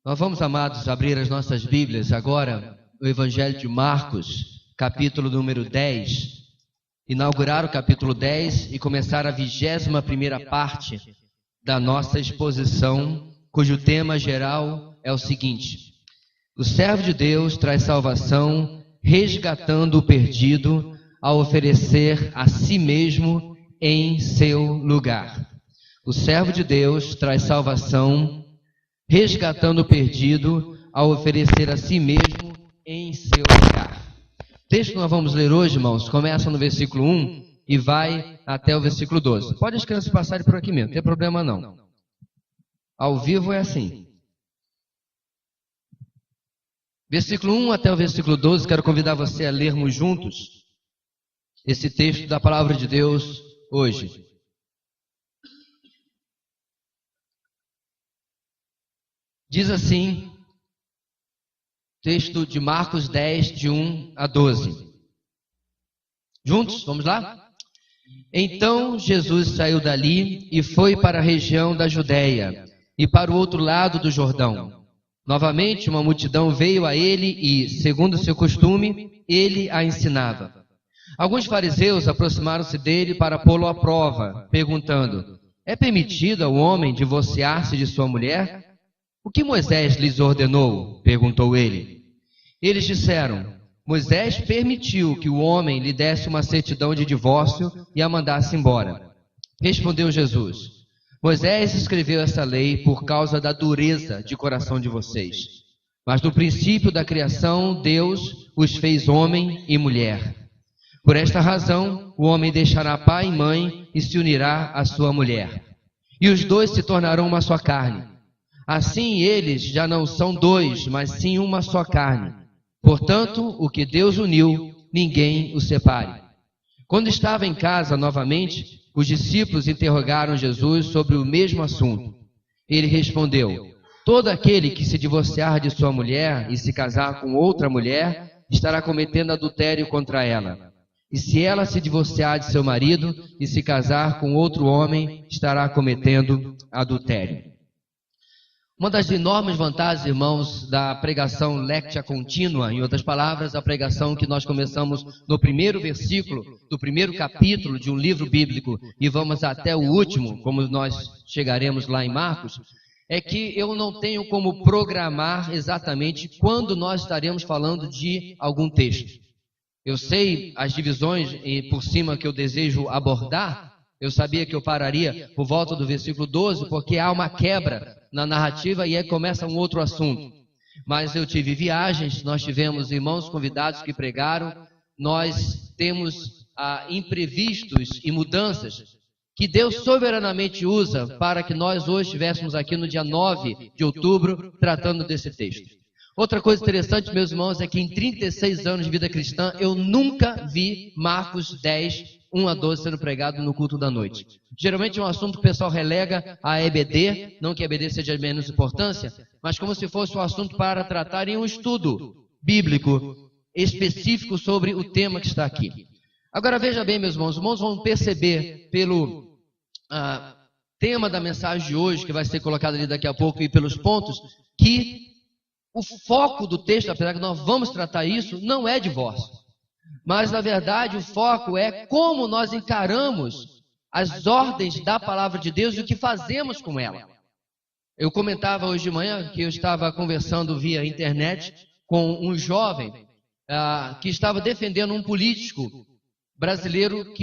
Nós vamos, amados, abrir as nossas Bíblias agora no Evangelho de Marcos, capítulo número 10, inaugurar o capítulo 10 e começar a 21ª parte da nossa exposição, cujo tema geral é o seguinte: o servo de Deus traz salvação, resgatando o perdido, ao oferecer a si mesmo em seu lugar. O servo de Deus traz salvação, resgatando o perdido, ao oferecer a si mesmo em seu lugar. O texto que nós vamos ler hoje, irmãos, começa no versículo 1 e vai até o versículo 12. Pode as crianças passarem por aqui mesmo, não tem problema não. Ao vivo é assim. Versículo 1 até o versículo 12, quero convidar você a lermos juntos esse texto da palavra de Deus hoje. Diz assim, texto de Marcos 10, de 1 a 12. Juntos, vamos lá? Então Jesus saiu dali e foi para a região da Judéia e para o outro lado do Jordão. Novamente uma multidão veio a ele e, segundo seu costume, ele a ensinava. Alguns fariseus aproximaram-se dele para pô-lo à prova, perguntando: é permitido ao homem divorciar-se de sua mulher? O que Moisés lhes ordenou? Perguntou ele. Eles disseram: Moisés permitiu que o homem lhe desse uma certidão de divórcio e a mandasse embora. Respondeu Jesus: Moisés escreveu essa lei por causa da dureza de coração de vocês. Mas no princípio da criação, Deus os fez homem e mulher. Por esta razão, o homem deixará pai e mãe e se unirá à sua mulher. E os dois se tornarão uma só carne. Assim eles já não são dois, mas sim uma só carne. Portanto, o que Deus uniu, ninguém o separe. Quando estava em casa novamente, os discípulos interrogaram Jesus sobre o mesmo assunto. Ele respondeu: todo aquele que se divorciar de sua mulher e se casar com outra mulher, estará cometendo adultério contra ela. E se ela se divorciar de seu marido e se casar com outro homem, estará cometendo adultério. Uma das enormes vantagens, irmãos, da pregação lectio contínua, em outras palavras, a pregação que nós começamos no primeiro versículo do primeiro capítulo de um livro bíblico e vamos até o último, como nós chegaremos lá em Marcos, é que eu não tenho como programar exatamente quando nós estaremos falando de algum texto. Eu sei as divisões por cima que eu desejo abordar. Eu sabia que eu pararia por volta do versículo 12, porque há uma quebra na narrativa e aí começa um outro assunto. Mas eu tive viagens, nós tivemos irmãos convidados que pregaram, nós temos imprevistos e mudanças que Deus soberanamente usa para que nós hoje estivéssemos aqui no dia 9 de outubro tratando desse texto. Outra coisa interessante, meus irmãos, é que em 36 anos de vida cristã eu nunca vi Marcos 10, 1 a 12 sendo pregado no culto da noite. Geralmente é um assunto que o pessoal relega a EBD, não que a EBD seja de menos importância, mas como se fosse um assunto para tratar em um estudo bíblico específico sobre o tema que está aqui. Agora veja bem, meus irmãos, os irmãos vão perceber pelo tema da mensagem de hoje, que vai ser colocado ali daqui a pouco, e pelos pontos, que o foco do texto, apesar que nós vamos tratar isso, não é divórcio. Mas, na verdade, o foco é como nós encaramos as ordens da palavra de Deus e o que fazemos com ela. Eu comentava hoje de manhã que eu estava conversando via internet com um jovem que estava defendendo um político brasileiro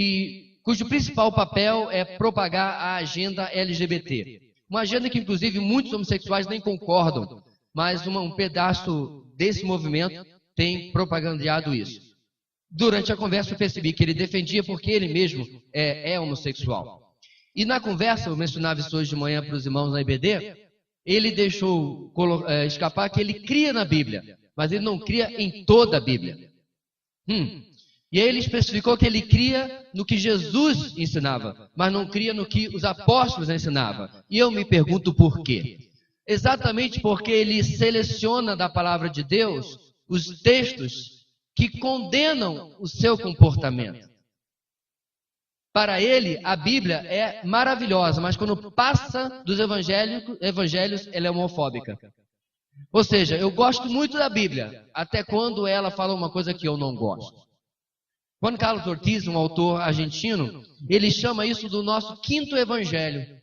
cujo principal papel é propagar a agenda LGBT. Uma agenda que, inclusive, muitos homossexuais nem concordam, mas um pedaço desse movimento tem propagandeado isso. Durante a conversa eu percebi que ele defendia porque ele mesmo é homossexual. E na conversa, eu mencionava isso hoje de manhã para os irmãos na IBD, ele deixou escapar que ele cria na Bíblia, mas ele não cria em toda a Bíblia. E aí ele especificou que ele cria no que Jesus ensinava, mas não cria no que os apóstolos ensinavam. E eu me pergunto por quê. Exatamente porque ele seleciona da palavra de Deus os textos que condenam o seu comportamento. Para ele, a Bíblia é maravilhosa, mas quando passa dos evangelhos, ela é homofóbica. Ou seja, eu gosto muito da Bíblia, até quando ela fala uma coisa que eu não gosto. Juan Carlos Ortiz, um autor argentino, ele chama isso do nosso quinto evangelho.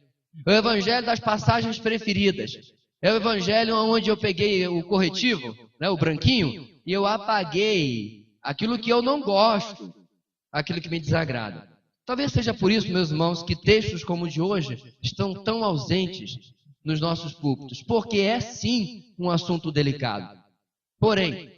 É o evangelho das passagens preferidas. É o evangelho onde eu peguei o corretivo, né, o branquinho, e eu apaguei aquilo que eu não gosto, aquilo que me desagrada. Talvez seja por isso, meus irmãos, que textos como o de hoje estão tão ausentes nos nossos púlpitos, porque é sim um assunto delicado. Porém,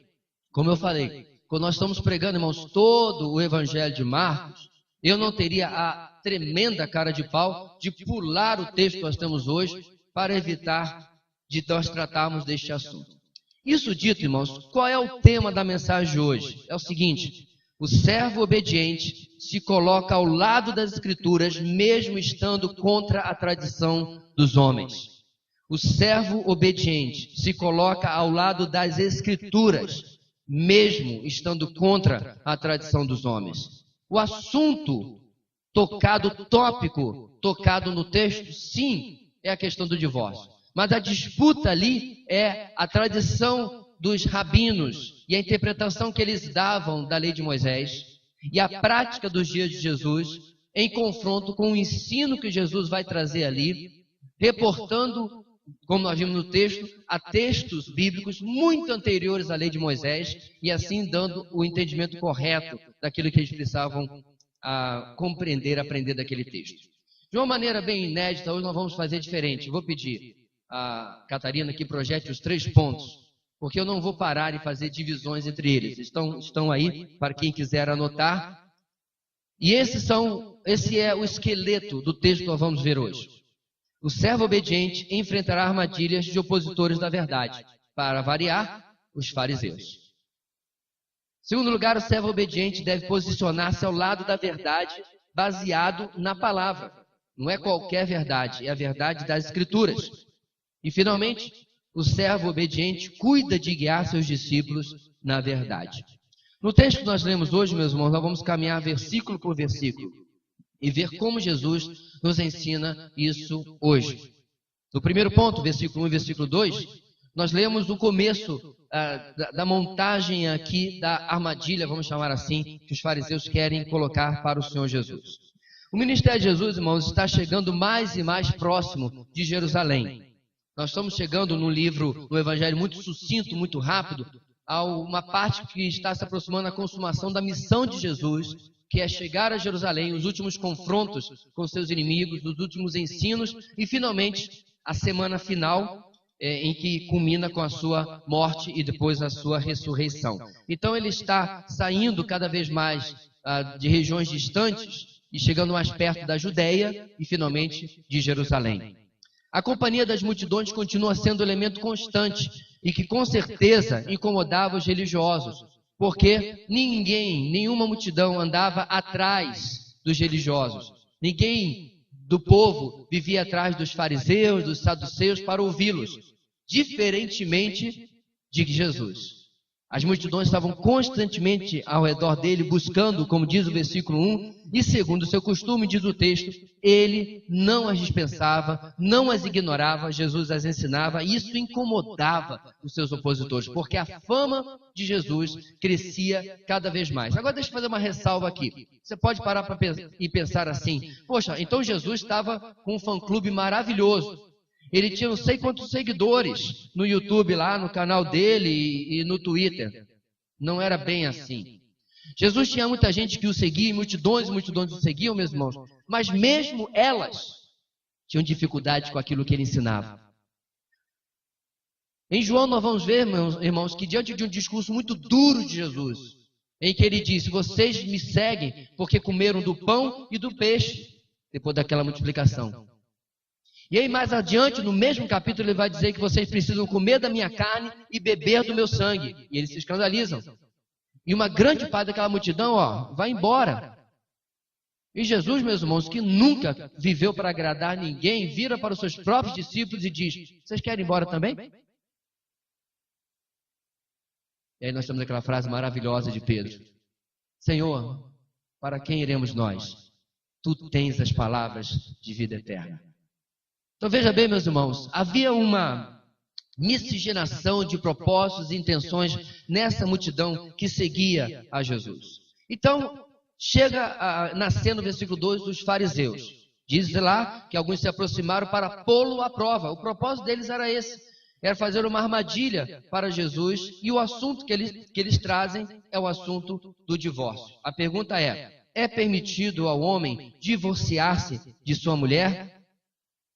como eu falei, quando nós estamos pregando, irmãos, todo o evangelho de Marcos, eu não teria a tremenda cara de pau de pular o texto que nós temos hoje para evitar de nós tratarmos deste assunto. Isso dito, irmãos, qual é o tema da mensagem de hoje? É o seguinte: o servo obediente se coloca ao lado das Escrituras, mesmo estando contra a tradição dos homens. O servo obediente se coloca ao lado das Escrituras, mesmo estando contra a tradição dos homens. O assunto tocado, tópico, tocado no texto, sim, é a questão do divórcio. Mas a disputa ali é a tradição dos rabinos e a interpretação que eles davam da lei de Moisés e a prática dos dias de Jesus em confronto com o ensino que Jesus vai trazer ali, reportando, como nós vimos no texto, a textos bíblicos muito anteriores à lei de Moisés e assim dando o entendimento correto daquilo que eles precisavam compreender, aprender daquele texto. De uma maneira bem inédita, hoje nós vamos fazer diferente. Eu vou pedir a Catarina que projete os 3 pontos, porque eu não vou parar e fazer divisões entre eles. Estão aí para quem quiser anotar. E esse é o esqueleto do texto que nós vamos ver hoje. O servo obediente enfrentará armadilhas de opositores da verdade, para variar, os fariseus. Em segundo lugar, o servo obediente deve posicionar-se ao lado da verdade, baseado na palavra. Não é qualquer verdade, é a verdade das Escrituras. E, finalmente, o servo obediente cuida de guiar seus discípulos na verdade. No texto que nós lemos hoje, meus irmãos, nós vamos caminhar versículo por versículo e ver como Jesus nos ensina isso hoje. No primeiro ponto, versículo 1 e versículo 2, nós lemos o começo da montagem aqui da armadilha, vamos chamar assim, que os fariseus querem colocar para o Senhor Jesus. O ministério de Jesus, irmãos, está chegando mais e mais próximo de Jerusalém. Nós estamos chegando no livro, no evangelho muito sucinto, muito rápido, a uma parte que está se aproximando da consumação da missão de Jesus, que é chegar a Jerusalém, os últimos confrontos com seus inimigos, os últimos ensinos e, finalmente, a semana final, em que culmina com a sua morte e depois a sua ressurreição. Então, ele está saindo cada vez mais de regiões distantes e chegando mais perto da Judéia e, finalmente, de Jerusalém. A companhia das multidões continua sendo um elemento constante e que com certeza incomodava os religiosos, porque nenhuma multidão andava atrás dos religiosos. Ninguém do povo vivia atrás dos fariseus, dos saduceus para ouvi-los, diferentemente de Jesus. As multidões estavam constantemente ao redor dele, buscando, como diz o versículo 1, e segundo o seu costume, diz o texto, ele não as dispensava, não as ignorava, Jesus as ensinava, e isso incomodava os seus opositores, porque a fama de Jesus crescia cada vez mais. Agora deixa eu fazer uma ressalva aqui. Você pode parar e pensar assim, poxa, então Jesus estava com um fã-clube maravilhoso. Ele tinha não sei quantos seguidores no YouTube lá, no canal dele e no Twitter. Não era bem assim. Jesus tinha muita gente que o seguia, multidões e multidões o seguiam, meus irmãos. Mas mesmo elas tinham dificuldade com aquilo que ele ensinava. Em João nós vamos ver, meus irmãos, que diante de um discurso muito duro de Jesus, em que ele disse, vocês me seguem porque comeram do pão e do peixe, depois daquela multiplicação. E aí mais adiante, no mesmo capítulo, ele vai dizer que vocês precisam comer da minha carne e beber do meu sangue. E eles se escandalizam. E uma grande parte daquela multidão, vai embora. E Jesus, meus irmãos, que nunca viveu para agradar ninguém, vira para os seus próprios discípulos e diz, vocês querem ir embora também? E aí nós temos aquela frase maravilhosa de Pedro. Senhor, para quem iremos nós? Tu tens as palavras de vida eterna. Então veja bem, meus irmãos, havia uma miscigenação de propósitos e intenções nessa multidão que seguia a Jesus. Então, chega a nascer no versículo 2 dos fariseus. Diz lá que alguns se aproximaram para pô-lo à prova. O propósito deles era esse, era fazer uma armadilha para Jesus, e o assunto que eles trazem é o assunto do divórcio. A pergunta é permitido ao homem divorciar-se de sua mulher?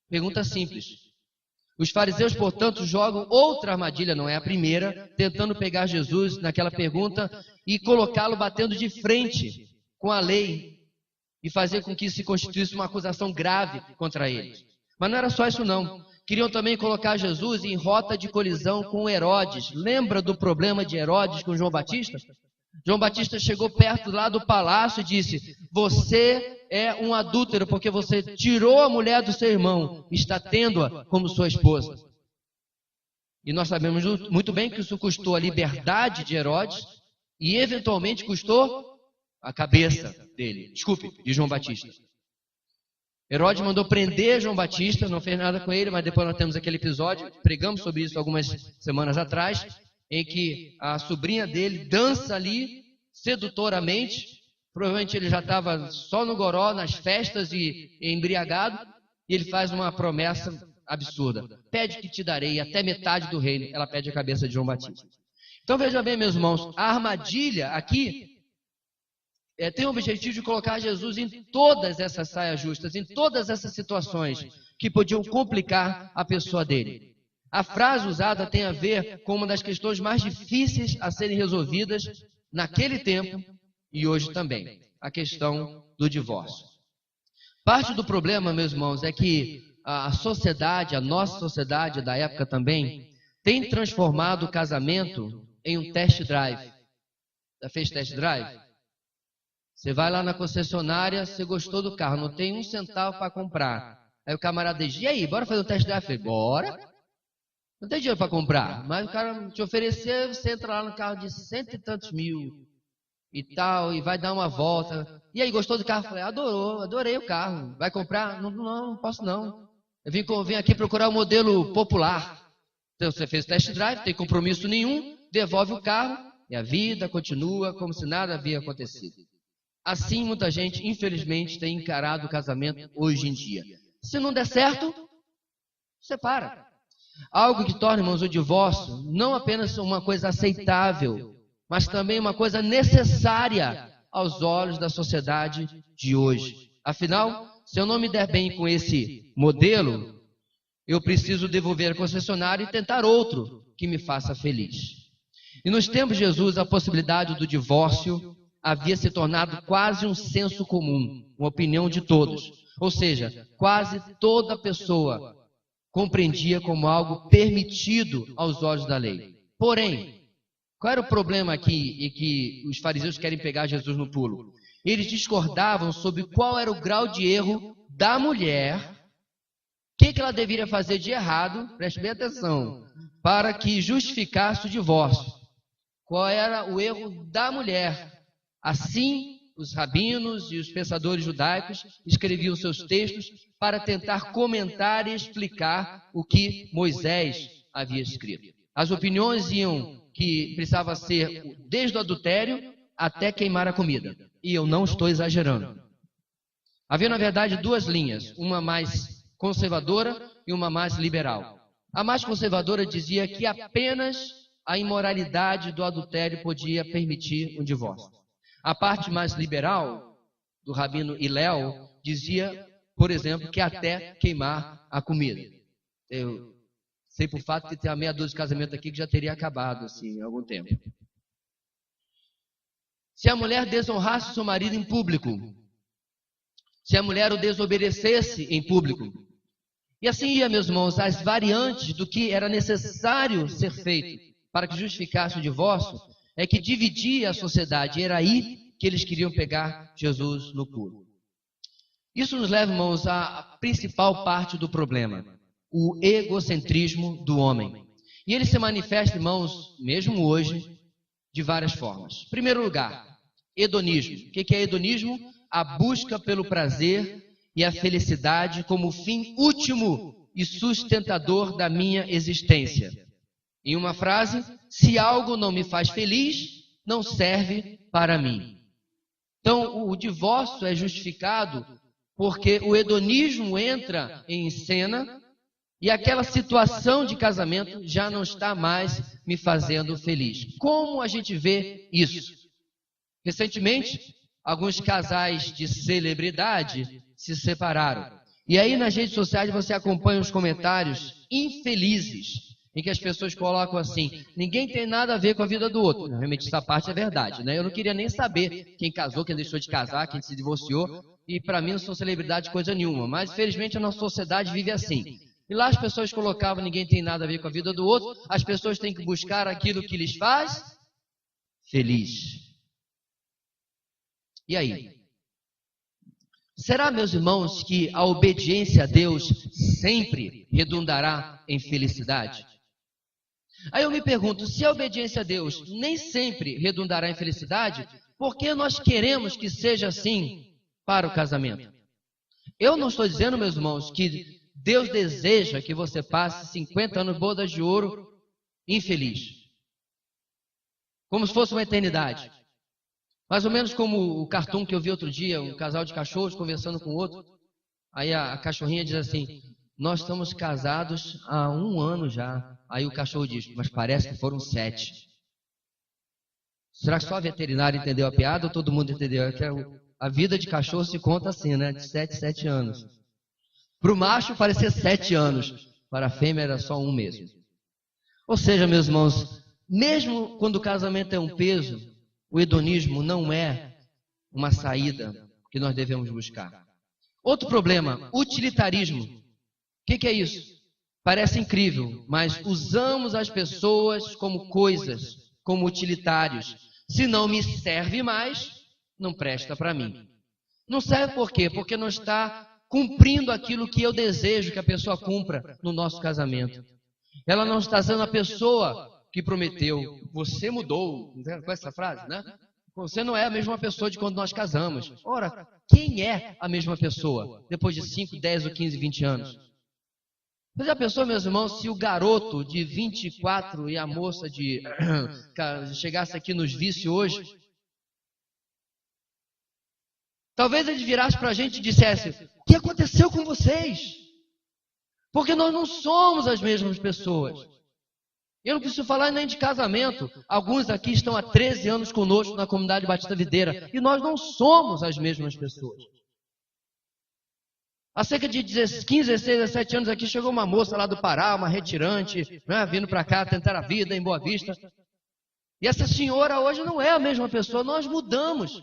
Pergunta simples. Os fariseus, portanto, jogam outra armadilha, não é a primeira, tentando pegar Jesus naquela pergunta e colocá-lo batendo de frente com a lei e fazer com que se constituísse uma acusação grave contra eles. Mas não era só isso não. Queriam também colocar Jesus em rota de colisão com Herodes. Lembra do problema de Herodes com João Batista? João Batista chegou perto lá do palácio e disse: você é um adúltero porque você tirou a mulher do seu irmão, está tendo-a como sua esposa. E nós sabemos muito bem que isso custou a liberdade de Herodes e eventualmente custou a cabeça de João Batista. Herodes mandou prender João Batista, não fez nada com ele, mas depois nós temos aquele episódio, pregamos sobre isso algumas semanas atrás, em que a sobrinha dele dança ali sedutoramente. Provavelmente ele já estava só no goró, nas festas e embriagado, e ele faz uma promessa absurda: pede que te darei até metade do reino. Ela pede a cabeça de João Batista. Então veja bem, meus irmãos, a armadilha aqui tem o objetivo de colocar Jesus em todas essas saias justas, em todas essas situações que podiam complicar a pessoa dele. A frase usada tem a ver com uma das questões mais difíceis a serem resolvidas naquele tempo e hoje também, a questão do divórcio. Parte do problema, meus irmãos, é que a sociedade, a nossa sociedade da época também, tem transformado o casamento em um test drive. Já fez test drive? Você vai lá na concessionária, você gostou do carro, não tem um centavo para comprar. Aí o camarada diz: e aí, bora fazer o test drive? Eu falei: bora. Não tem dinheiro para comprar, mas o cara te oferecer, você entra lá no carro de 100 e tantos mil e tal, e vai dar uma volta. E aí, gostou do carro? Eu falei: adorei o carro. Vai comprar? Não posso não. Eu vim aqui procurar o modelo popular. Então você fez o test drive, não tem compromisso nenhum, devolve o carro e a vida continua como se nada havia acontecido. Assim, muita gente, infelizmente, tem encarado o casamento hoje em dia. Se não der certo, separa. Algo que torna, irmãos, o divórcio não apenas uma coisa aceitável, mas também uma coisa necessária aos olhos da sociedade de hoje. Afinal, se eu não me der bem com esse modelo, eu preciso devolver a concessionária e tentar outro que me faça feliz. E nos tempos de Jesus, a possibilidade do divórcio havia se tornado quase um senso comum, uma opinião de todos. Ou seja, quase toda pessoa compreendia como algo permitido aos olhos da lei. Porém, qual era o problema aqui e que os fariseus querem pegar Jesus no pulo? Eles discordavam sobre qual era o grau de erro da mulher, o que ela deveria fazer de errado, preste bem atenção, para que justificasse o divórcio. Qual era o erro da mulher? Assim, os rabinos e os pensadores judaicos escreviam seus textos para tentar comentar e explicar o que Moisés havia escrito. As opiniões iam que precisava ser desde o adultério até queimar a comida. E eu não estou exagerando. Havia, na verdade, duas linhas, uma mais conservadora e uma mais liberal. A mais conservadora dizia que apenas a imoralidade do adultério podia permitir um divórcio. A parte mais liberal, do rabino Hillel, dizia, por exemplo, que até queimar a comida. Eu sei por fato que tem a meia dúzia de casamento aqui que já teria acabado, assim, há algum tempo. Se a mulher desonrasse seu marido em público, se a mulher o desobedecesse em público, e assim ia, meus irmãos, as variantes do que era necessário ser feito para que justificasse o divórcio, é que dividia a sociedade. Era aí que eles queriam pegar Jesus no pulo. Isso nos leva, irmãos, à principal parte do problema, o egocentrismo do homem. E ele se manifesta, irmãos, mesmo hoje, de várias formas. Em primeiro lugar, hedonismo. O que é hedonismo? A busca pelo prazer e a felicidade como fim último e sustentador da minha existência. Em uma frase, se algo não me faz feliz, não serve para mim. Então, o divórcio é justificado porque o hedonismo entra em cena e aquela situação de casamento já não está mais me fazendo feliz. Como a gente vê isso? Recentemente, alguns casais de celebridade se separaram. E aí nas redes sociais você acompanha os comentários infelizes, em que as pessoas colocam assim, ninguém tem nada a ver com a vida do outro. Realmente essa parte é verdade, né? Eu não queria nem saber quem casou, quem deixou de casar, quem se divorciou, e para mim não sou celebridade coisa nenhuma. Mas infelizmente a nossa sociedade vive assim. E lá as pessoas colocavam, ninguém tem nada a ver com a vida do outro, as pessoas têm que buscar aquilo que lhes faz feliz. E aí? Será, meus irmãos, que a obediência a Deus sempre redundará em felicidade? Aí eu me pergunto, se a obediência a Deus nem sempre redundará em felicidade, por que nós queremos que seja assim para o casamento? Eu não estou dizendo, meus irmãos, que Deus deseja que você passe 50 anos bodas de ouro infeliz. Como se fosse uma eternidade. Mais ou menos como o cartoon que eu vi outro dia, um casal de cachorros conversando com o outro. Aí a cachorrinha diz assim, nós estamos casados há 1 ano já. Aí o cachorro diz, mas parece que foram 7. Será que só a veterinária entendeu a piada ou todo mundo entendeu? A vida de cachorro se conta assim, né? De 7 anos. Para o macho parecia 7 anos. Para a fêmea era só 1 mesmo. Ou seja, meus irmãos, mesmo quando o casamento é um peso, o hedonismo não é uma saída que nós devemos buscar. Outro problema, utilitarismo. O que é isso? Parece incrível, mas usamos as pessoas como coisas, como utilitários. Se não me serve mais, não presta para mim. Não serve por quê? Porque não está cumprindo aquilo que eu desejo que a pessoa cumpra no nosso casamento. Ela não está sendo a pessoa que prometeu. Você mudou, com essa frase, né? Você não é a mesma pessoa de quando nós casamos. Ora, quem é a mesma pessoa depois de 5, 10 ou 15, 20 anos? Você já pensou, meus irmãos, se o garoto de 24 e a moça de chegasse aqui nos vícios hoje? Talvez ele virasse para a gente e dissesse, o que aconteceu com vocês? Porque nós não somos as mesmas pessoas. Eu não preciso falar nem de casamento. Alguns aqui estão há 13 anos conosco na comunidade Batista Videira. E nós não somos as mesmas pessoas. Há cerca de 15, 16, 17 anos aqui chegou uma moça lá do Pará, uma retirante, né, vindo para cá tentar a vida em Boa Vista. E essa senhora hoje não é a mesma pessoa, nós mudamos.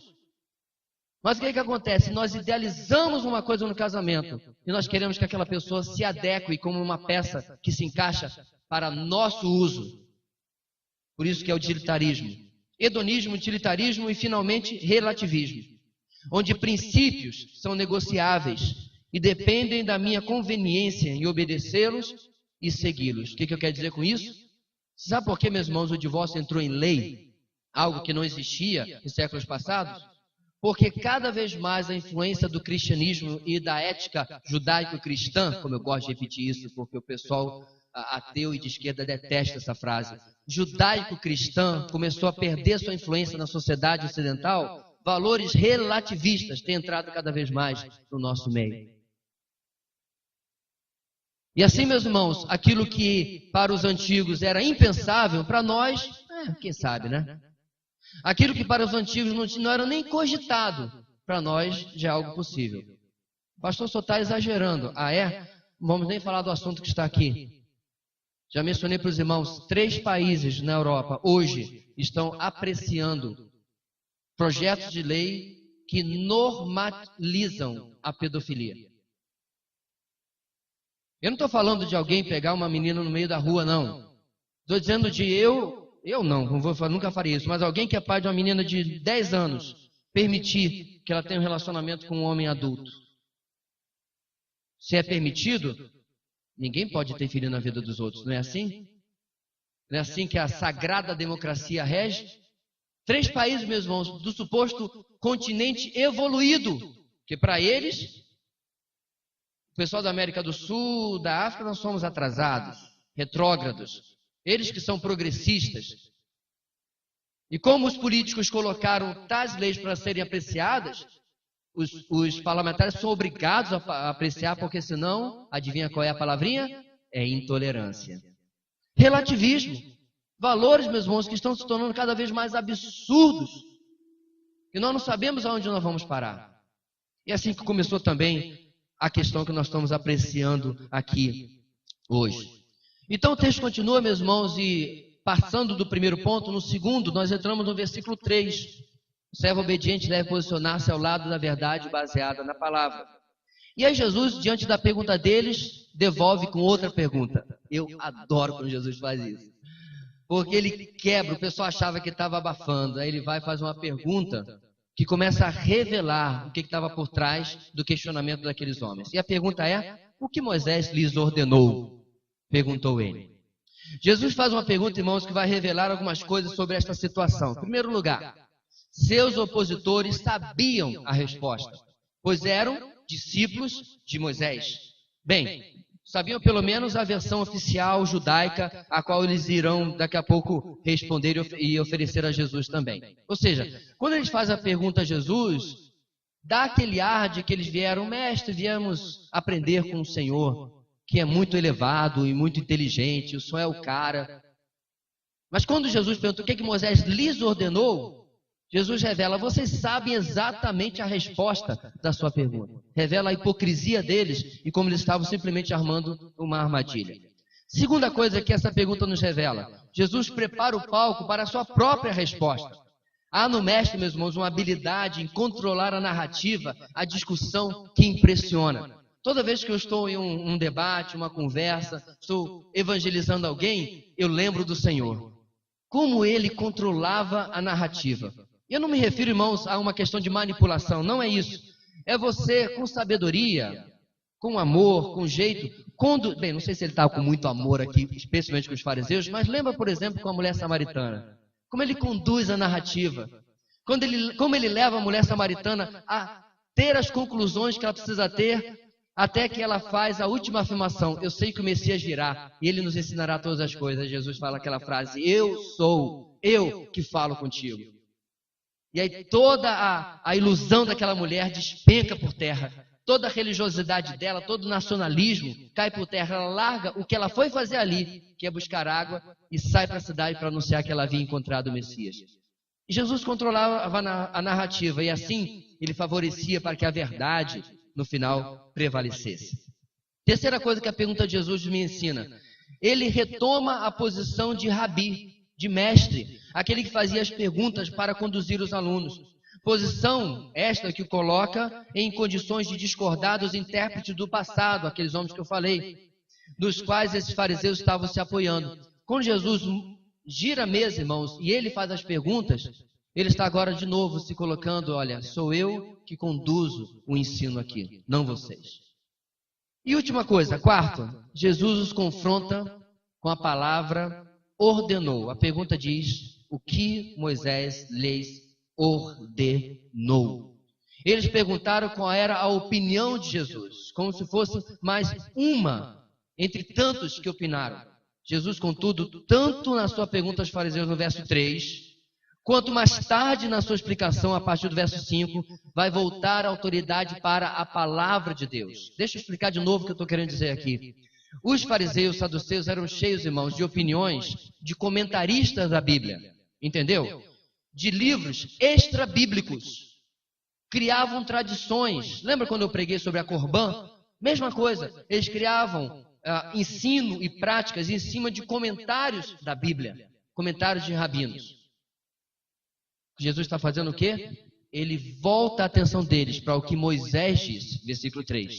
Mas o que acontece? Nós idealizamos uma coisa no casamento e nós queremos que aquela pessoa se adeque como uma peça que se encaixa para nosso uso. Por isso que é o utilitarismo. Hedonismo, utilitarismo e finalmente relativismo. Onde princípios são negociáveis e dependem da minha conveniência em obedecê-los e segui-los. O que eu quero dizer com isso? Sabe por que, meus irmãos, o divórcio entrou em lei? Algo que não existia em séculos passados? Porque cada vez mais a influência do cristianismo e da ética judaico-cristã, como eu gosto de repetir isso, porque o pessoal ateu e de esquerda detesta essa frase, judaico-cristã começou a perder sua influência na sociedade ocidental, valores relativistas têm entrado cada vez mais no nosso meio. E assim, meus irmãos, aquilo que para os antigos era impensável, para nós, quem sabe, né? Aquilo que para os antigos não era nem cogitado, para nós já é algo possível. O pastor só está exagerando. Ah, é? Não vamos nem falar do assunto que está aqui. Já mencionei para os irmãos, 3 países na Europa hoje estão apreciando projetos de lei que normalizam a pedofilia. Eu não estou falando de alguém pegar uma menina no meio da rua, não. Estou dizendo de eu nunca faria isso, mas alguém que é pai de uma menina de 10 anos, permitir que ela tenha um relacionamento com um homem adulto. Se é permitido, ninguém pode interferir na vida dos outros, não é assim? Não é assim que a sagrada democracia rege? 3 países, meus irmãos, do suposto continente evoluído, que para eles, o pessoal da América do Sul, da África, nós somos atrasados, retrógrados. eles que são progressistas. E como os políticos colocaram tais leis para serem apreciadas, os parlamentares são obrigados a apreciar, porque senão, adivinha qual é a palavrinha? É intolerância. Relativismo. Valores, meus irmãos, que estão se tornando cada vez mais absurdos. E nós não sabemos aonde nós vamos parar. E assim que começou também a questão que nós estamos apreciando aqui hoje. Então o texto continua, meus irmãos, e passando do primeiro ponto, no segundo, nós entramos no versículo 3. O servo obediente deve posicionar-se ao lado da verdade baseada na palavra. E aí Jesus, diante da pergunta deles, devolve com outra pergunta. Eu adoro quando Jesus faz isso. Porque ele quebra, o pessoal achava que estava abafando, aí ele vai e faz uma pergunta que começa a revelar o que estava por trás do questionamento daqueles homens. E a pergunta é, o que Moisés lhes ordenou? Perguntou ele. Jesus faz uma pergunta, irmãos, que vai revelar algumas coisas sobre esta situação. Em primeiro lugar, seus opositores sabiam a resposta, pois eram discípulos de Moisés. Bem, sabiam pelo menos a versão oficial judaica, a qual eles irão daqui a pouco responder e oferecer a Jesus também. Ou seja, quando eles fazem a pergunta a Jesus, dá aquele ar de que eles vieram, mestre, viemos aprender com o Senhor, que é muito elevado e muito inteligente, o Senhor é o cara. Mas quando Jesus pergunta o que Moisés lhes ordenou, Jesus revela, vocês sabem exatamente a resposta da sua pergunta. Revela a hipocrisia deles e como eles estavam simplesmente armando uma armadilha. Segunda coisa que essa pergunta nos revela, Jesus prepara o palco para a sua própria resposta. Há no mestre, meus irmãos, uma habilidade em controlar a narrativa, a discussão que impressiona. Toda vez que eu estou em um debate, uma conversa, estou evangelizando alguém, eu lembro do Senhor. Como ele controlava a narrativa. Eu não me refiro, irmãos, a uma questão de manipulação, não é isso. É você, com sabedoria, com amor, com jeito, bem, não sei se ele estava com muito amor aqui, especialmente com os fariseus, mas lembra, por exemplo, com a mulher samaritana. Como ele conduz a narrativa. Como ele leva a mulher samaritana a ter as conclusões que ela precisa ter, até que ela faz a última afirmação, eu sei que o Messias virá, e ele nos ensinará todas as coisas. Jesus fala aquela frase, eu sou, eu que falo contigo. E aí toda a ilusão daquela mulher despenca por terra, toda a religiosidade dela, todo o nacionalismo cai por terra, ela larga o que ela foi fazer ali, que é buscar água, e sai para a cidade para anunciar que ela havia encontrado o Messias. E Jesus controlava a narrativa, e assim ele favorecia para que a verdade, no final, prevalecesse. Terceira coisa que a pergunta de Jesus me ensina, ele retoma a posição de rabi, de mestre, aquele que fazia as perguntas para conduzir os alunos. Posição esta que o coloca em condições de discordar dos intérpretes do passado, aqueles homens que eu falei, dos quais esses fariseus estavam se apoiando. Quando Jesus gira a mesa, irmãos, e ele faz as perguntas, ele está agora de novo se colocando, olha, sou eu que conduzo o ensino aqui, não vocês. E última coisa, quarto, Jesus os confronta com a palavra ordenou. A pergunta diz, o que Moisés lhes ordenou? Eles perguntaram qual era a opinião de Jesus, como se fosse mais uma entre tantos que opinaram. Jesus, contudo, tanto na sua pergunta aos fariseus no verso 3, quanto mais tarde na sua explicação, a partir do verso 5, vai voltar a autoridade para a palavra de Deus. Deixa eu explicar de novo o que eu estou querendo dizer aqui. Os fariseus, saduceus eram cheios, irmãos, de opiniões de comentaristas da Bíblia, entendeu? De livros extra-bíblicos. Criavam tradições. Lembra quando eu preguei sobre a Corbã? Mesma coisa, eles criavam ensino e práticas em cima de comentários da Bíblia, comentários de rabinos. Jesus está fazendo o quê? Ele volta a atenção deles para o que Moisés disse, versículo 3.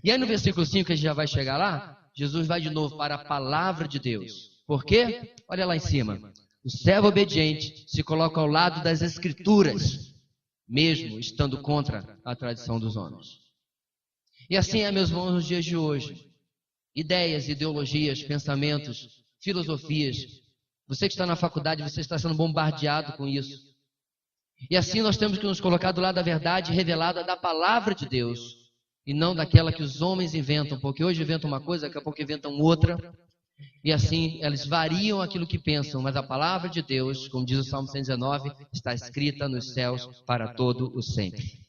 E aí no versículo 5, que a gente já vai chegar lá, Jesus vai de novo para a palavra de Deus. Por quê? Olha lá em cima. O servo obediente se coloca ao lado das escrituras, mesmo estando contra a tradição dos homens. E assim é, meus irmãos, nos dias de hoje. Ideias, ideologias, pensamentos, filosofias. Você que está na faculdade, você está sendo bombardeado com isso. E assim nós temos que nos colocar do lado da verdade revelada da palavra de Deus, e não daquela que os homens inventam, porque hoje inventam uma coisa, daqui a pouco inventam outra. E assim, eles variam aquilo que pensam, mas a palavra de Deus, como diz o Salmo 119, está escrita nos céus para todo o sempre.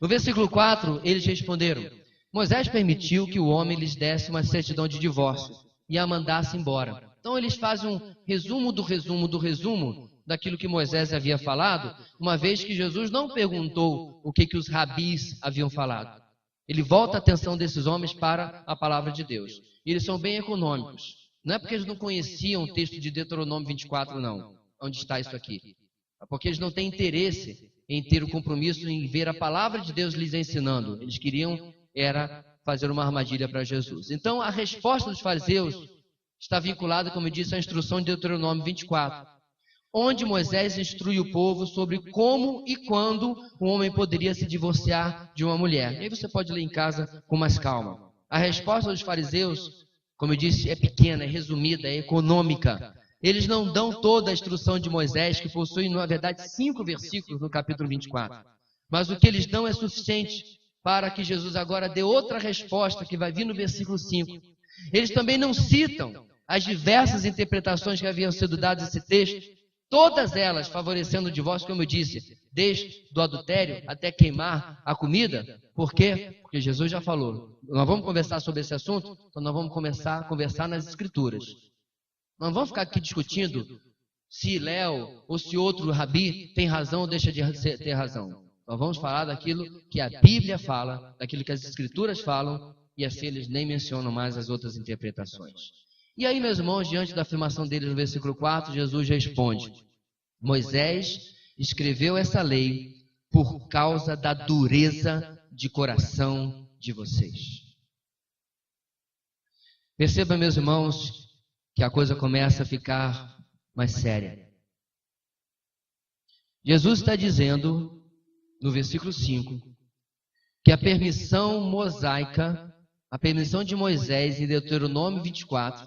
No versículo 4, eles responderam: Moisés permitiu que o homem lhes desse uma certidão de divórcio e a mandasse embora. Então eles fazem um resumo do resumo do resumo daquilo que Moisés havia falado, uma vez que Jesus não perguntou o que os rabis haviam falado. Ele volta a atenção desses homens para a palavra de Deus. E eles são bem econômicos. Não é porque eles não conheciam o texto de Deuteronômio 24, não. Onde está isso aqui? É porque eles não têm interesse em ter o compromisso em ver a palavra de Deus lhes ensinando. Eles queriam era fazer uma armadilha para Jesus. Então a resposta dos fariseus está vinculada, como eu disse, à instrução de Deuteronômio 24, onde Moisés instrui o povo sobre como e quando um homem poderia se divorciar de uma mulher. E aí você pode ler em casa com mais calma. A resposta dos fariseus, como eu disse, é pequena, é resumida, é econômica. Eles não dão toda a instrução de Moisés, que possui, na verdade, 5 versículos no capítulo 24. Mas o que eles dão é suficiente para que Jesus agora dê outra resposta, que vai vir no versículo 5. Eles também não citam as diversas interpretações que haviam sido dadas a esse texto, todas elas favorecendo o divórcio, como eu disse, desde do adultério até queimar a comida. Por quê? Porque Jesus já falou. Nós vamos conversar sobre esse assunto, então nós vamos começar a conversar nas Escrituras. Não vamos ficar aqui discutindo se Léo ou se outro rabi tem razão ou deixa de ter razão. Nós vamos falar daquilo que a Bíblia fala, daquilo que as Escrituras falam, e assim eles nem mencionam mais as outras interpretações. E aí, meus irmãos, diante da afirmação deles no versículo 4, Jesus responde: Moisés escreveu essa lei por causa da dureza de coração de vocês. Perceba, meus irmãos, que a coisa começa a ficar mais séria. Jesus está dizendo, no versículo 5, que a permissão mosaica, a permissão de Moisés em Deuteronômio 24,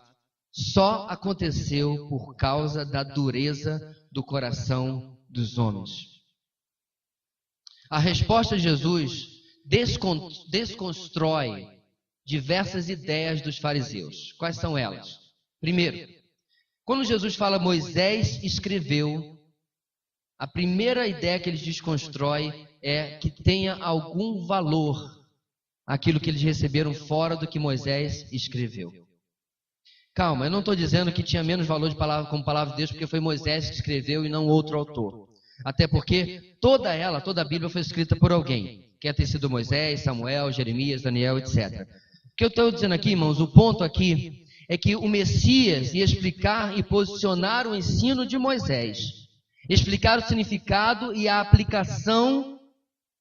só aconteceu por causa da dureza do coração dos homens. A resposta de Jesus desconstrói diversas ideias dos fariseus. Quais são elas? Primeiro, quando Jesus fala Moisés escreveu, a primeira ideia que ele desconstrói é que tenha algum valor aquilo que eles receberam fora do que Moisés escreveu. Calma, eu não estou dizendo que tinha menos valor de palavra como palavra de Deus porque foi Moisés que escreveu e não outro autor. Até porque toda a Bíblia foi escrita por alguém. Quer ter sido Moisés, Samuel, Jeremias, Daniel, etc. O que eu estou dizendo aqui, irmãos, o ponto aqui é que o Messias ia explicar e posicionar o ensino de Moisés. Explicar o significado e a aplicação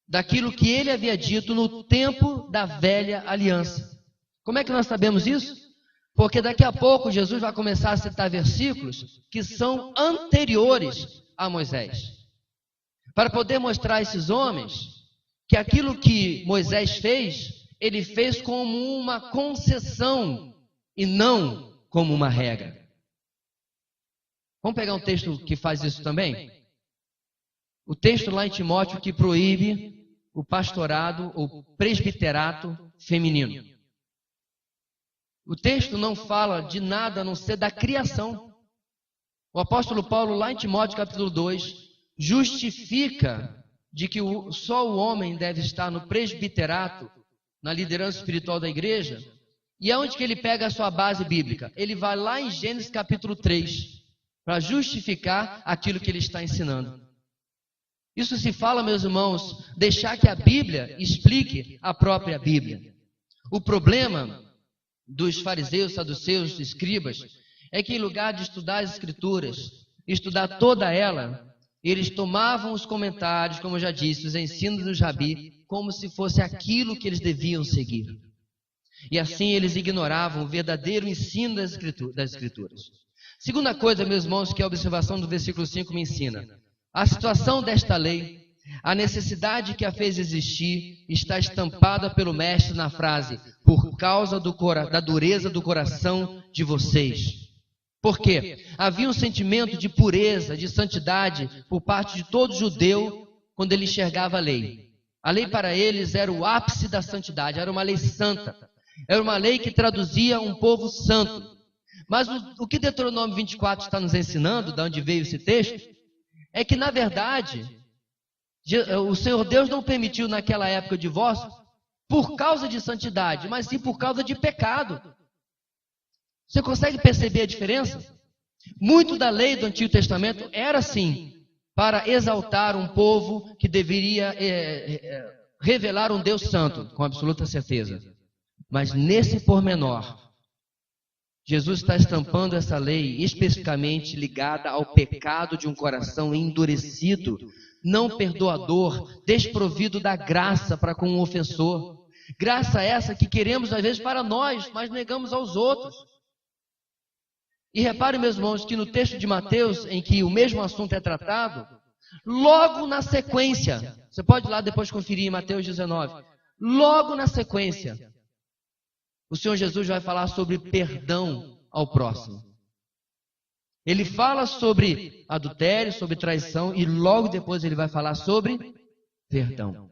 daquilo que ele havia dito no tempo da velha aliança. Como é que nós sabemos isso? Porque daqui a pouco Jesus vai começar a citar versículos que são anteriores a Moisés. Para poder mostrar a esses homens que aquilo que Moisés fez, ele fez como uma concessão e não como uma regra. Vamos pegar um texto que faz isso também? O texto lá em Timóteo que proíbe o pastorado ou presbiterato feminino. O texto não fala de nada a não ser da criação. O apóstolo Paulo, lá em Timóteo capítulo 2, justifica de que só o homem deve estar no presbiterato, na liderança espiritual da igreja. E aonde que ele pega a sua base bíblica? Ele vai lá em Gênesis capítulo 3, para justificar aquilo que ele está ensinando. Isso se fala, meus irmãos, deixar que a Bíblia explique a própria Bíblia. O problema dos fariseus, saduceus, escribas, é que em lugar de estudar as Escrituras, estudar toda ela, eles tomavam os comentários, como eu já disse, os ensinos dos rabi, como se fosse aquilo que eles deviam seguir. E assim eles ignoravam o verdadeiro ensino das Escrituras. Segunda coisa, meus irmãos, que a observação do versículo 5 me ensina. A situação desta lei, a necessidade que a fez existir, está estampada pelo mestre na frase, por causa da dureza do coração de vocês. Por quê? Havia um sentimento de pureza, de santidade, por parte de todo judeu, quando ele enxergava a lei. A lei para eles era o ápice da santidade, era uma lei santa. Era uma lei que traduzia um povo santo. Mas o que Deuteronômio 24 está nos ensinando, de onde veio esse texto, é que, na verdade, o Senhor Deus não permitiu naquela época o divórcio por causa de santidade, mas sim por causa de pecado. Você consegue perceber a diferença? Muito da lei do Antigo Testamento era assim, para exaltar um povo que deveria revelar um Deus santo, com absoluta certeza. Mas nesse pormenor, Jesus está estampando essa lei especificamente ligada ao pecado de um coração endurecido, não perdoador, desprovido da graça para com o ofensor. Graça essa que queremos às vezes para nós, mas negamos aos outros. E reparem, meus irmãos, que no texto de Mateus, em que o mesmo assunto é tratado, logo na sequência, você pode ir lá depois conferir em Mateus 19, logo na sequência, o Senhor Jesus vai falar sobre perdão ao próximo. Ele fala sobre adultério, sobre traição, e logo depois ele vai falar sobre perdão.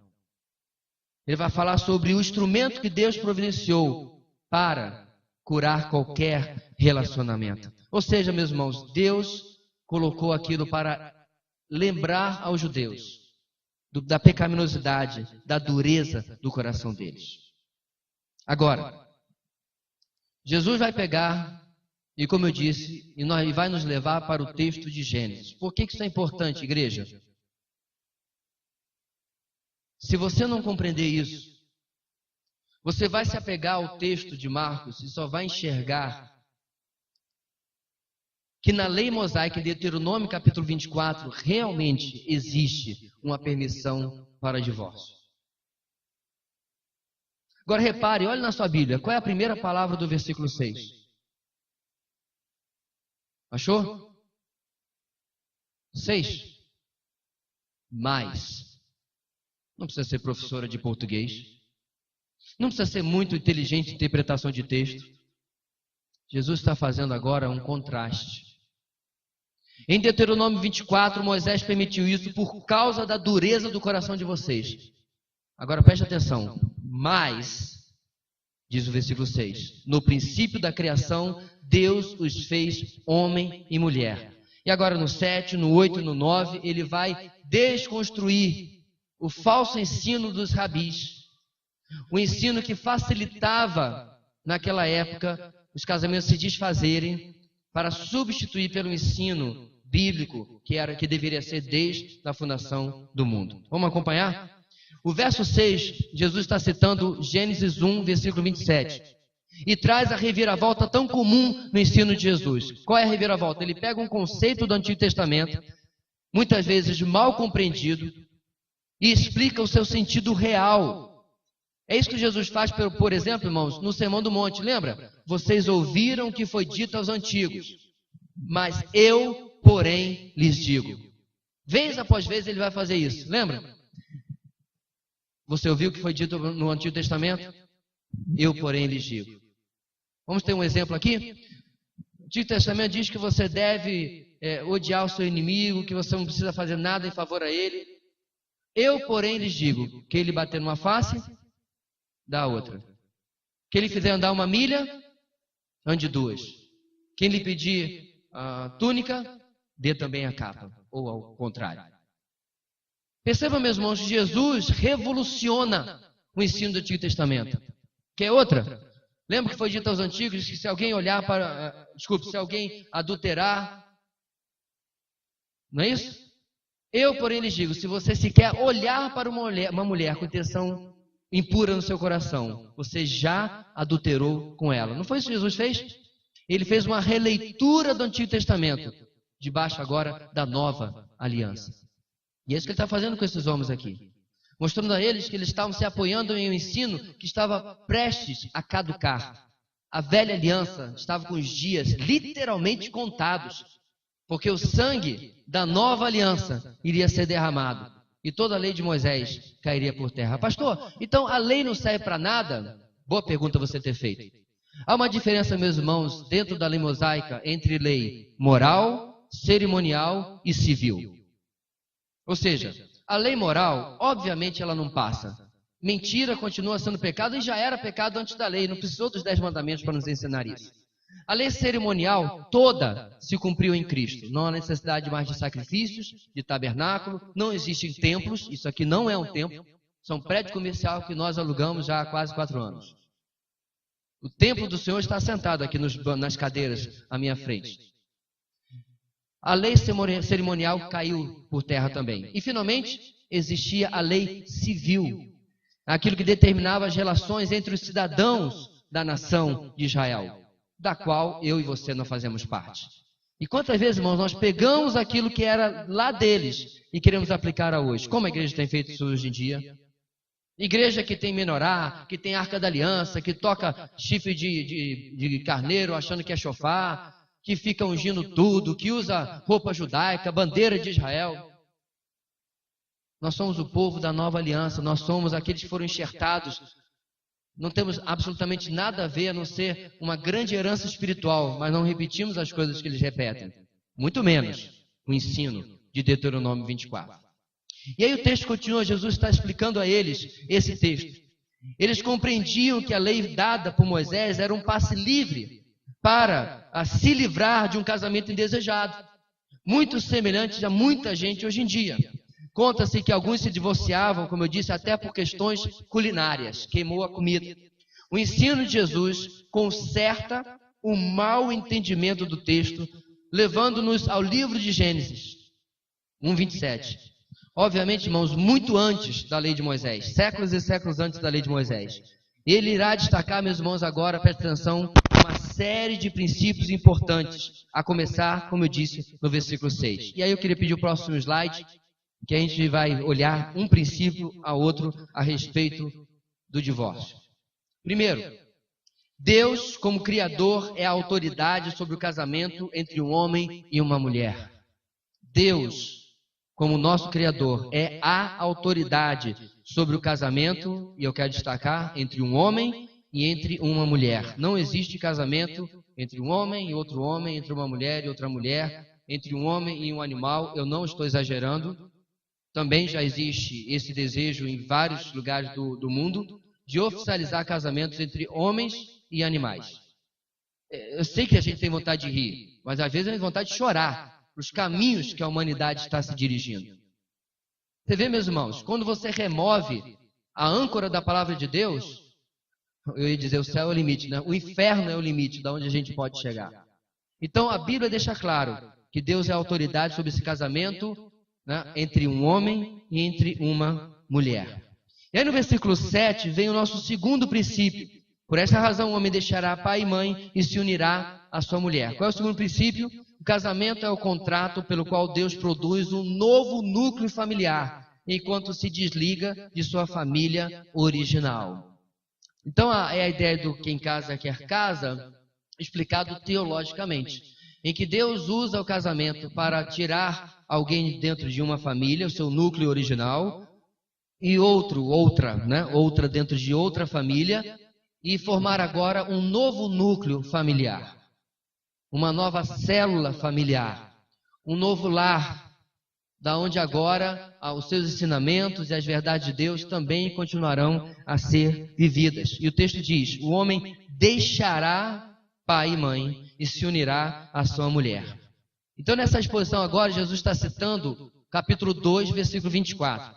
Ele vai falar sobre o instrumento que Deus providenciou para curar qualquer relacionamento. Ou seja, meus irmãos, Deus colocou aquilo para lembrar aos judeus da pecaminosidade, da dureza do coração deles. Agora, Jesus vai pegar, e como eu disse, e vai nos levar para o texto de Gênesis. Por que isso é importante, igreja? Se você não compreender isso, você vai se apegar ao texto de Marcos e só vai enxergar que na lei mosaica, em Deuteronômio capítulo 24, realmente existe uma permissão para divórcio. Agora repare, olhe na sua Bíblia, qual é a primeira palavra do versículo 6? Achou? 6. Mais. Não precisa ser professora de português. Não precisa ser muito inteligente em interpretação de texto. Jesus está fazendo agora um contraste. Em Deuteronômio 24, Moisés permitiu isso por causa da dureza do coração de vocês. Agora preste atenção. Mas, diz o versículo 6, no princípio da criação, Deus os fez homem e mulher. E agora no 7, no 8 e no 9, ele vai desconstruir o falso ensino dos rabis. O ensino que facilitava, naquela época, os casamentos se desfazerem para substituir pelo ensino bíblico que deveria ser desde a fundação do mundo. Vamos acompanhar? O verso 6, Jesus está citando Gênesis 1, versículo 27. E traz a reviravolta tão comum no ensino de Jesus. Qual é a reviravolta? Ele pega um conceito do Antigo Testamento, muitas vezes mal compreendido, e explica o seu sentido real. É isso que Jesus faz, por exemplo, irmãos, no Sermão do Monte. Lembra? Vocês ouviram o que foi dito aos antigos, mas eu, porém, lhes digo. Vez após vez ele vai fazer isso. Lembra? Você ouviu o que foi dito no Antigo Testamento? Eu, porém, lhes digo. Vamos ter um exemplo aqui? O Antigo Testamento diz que você deve odiar o seu inimigo, que você não precisa fazer nada em favor a ele. Eu, porém, lhes digo, que ele bater numa face, dá a outra. Que ele fizer andar uma milha, ande duas. Quem lhe pedir a túnica, dê também a capa. Ou ao contrário. Perceba, meus irmãos, Jesus revoluciona o ensino do Antigo Testamento. Quer outra? Lembra que foi dito aos antigos que se alguém olhar para... se alguém adulterar... Não é isso? Eu, porém, lhes digo, se você sequer olhar para uma mulher com intenção impura no seu coração, você já adulterou com ela. Não foi isso que Jesus fez? Ele fez uma releitura do Antigo Testamento, debaixo agora da nova aliança. E é isso que ele está fazendo com esses homens aqui. Mostrando a eles que eles estavam se apoiando em um ensino que estava prestes a caducar. A velha aliança estava com os dias literalmente contados. Porque o sangue da nova aliança iria ser derramado. E toda a lei de Moisés cairia por terra. Pastor, então a lei não serve para nada? Boa pergunta você ter feito. Há uma diferença, meus irmãos, dentro da lei mosaica entre lei moral, cerimonial e civil. Ou seja, a lei moral, obviamente, ela não passa. Mentira continua sendo pecado e já era pecado antes da lei. Não precisou dos 10 mandamentos para nos ensinar isso. A lei cerimonial toda se cumpriu em Cristo. Não há necessidade mais de sacrifícios, de tabernáculo, não existem templos, isso aqui não é um templo, isso é um prédio comercial que nós alugamos já há quase 4 anos. O templo do Senhor está sentado aqui nas cadeiras à minha frente. A lei cerimonial caiu por terra também. E finalmente existia a lei civil, aquilo que determinava as relações entre os cidadãos da nação de Israel, da qual eu e você não fazemos parte. E quantas vezes, irmãos, nós pegamos aquilo que era lá deles e queremos aplicar a hoje? Como a igreja tem feito isso hoje em dia? Igreja que tem menorá, que tem arca da aliança, que toca chifre de carneiro achando que é chofar, que fica ungindo tudo, que usa roupa judaica, bandeira de Israel. Nós somos o povo da nova aliança, nós somos aqueles que foram enxertados. Não temos absolutamente nada a ver a não ser uma grande herança espiritual, mas não repetimos as coisas que eles repetem. Muito menos o ensino de Deuteronômio 24. E aí o texto continua, Jesus está explicando a eles esse texto. Eles compreendiam que a lei dada por Moisés era um passe livre para se livrar de um casamento indesejado, muito semelhante a muita gente hoje em dia. Conta-se que alguns se divorciavam, como eu disse, até por questões culinárias, queimou a comida. O ensino de Jesus conserta o mau entendimento do texto, levando-nos ao livro de Gênesis 1:27. Obviamente, irmãos, muito antes da lei de Moisés, séculos e séculos antes da lei de Moisés. Ele irá destacar, meus irmãos, agora, presta atenção, uma série de princípios importantes, a começar, como eu disse, no versículo 6. E aí eu queria pedir o próximo slide, que a gente vai olhar um princípio a outro a respeito do divórcio. Primeiro, Deus, como Criador, é a autoridade sobre o casamento entre um homem e uma mulher. Deus, como nosso Criador, é a autoridade sobre o casamento, e eu quero destacar, entre um homem e entre uma mulher. Não existe casamento entre um homem e outro homem, entre uma mulher e outra mulher, entre um homem e um animal. Eu não estou exagerando. Também já existe esse desejo em vários lugares do mundo de oficializar casamentos entre homens e animais. Eu sei que a gente tem vontade de rir, mas às vezes a gente tem vontade de chorar os caminhos que a humanidade está se dirigindo. Você vê, meus irmãos, quando você remove a âncora da palavra de Deus, eu ia dizer, o céu é o limite, né? O inferno é o limite de onde a gente pode chegar. Então, a Bíblia deixa claro que Deus é a autoridade sobre esse casamento, né, entre um homem e entre uma mulher. E aí no versículo 7 vem o nosso segundo princípio. Por essa razão, o homem deixará pai e mãe e se unirá à sua mulher. Qual é o segundo princípio? O casamento é o contrato pelo qual Deus produz um novo núcleo familiar, enquanto se desliga de sua família original. Então, é a ideia do quem casa quer casa, explicado teologicamente, em que Deus usa o casamento para tirar alguém dentro de uma família, o seu núcleo original, e outra dentro de outra família, e formar agora um novo núcleo familiar, uma nova célula familiar, um novo lar, da onde agora os seus ensinamentos e as verdades de Deus também continuarão a ser vividas. E o texto diz: o homem deixará pai e mãe e se unirá à sua mulher. Então, nessa exposição agora, Jesus está citando capítulo 2, versículo 24.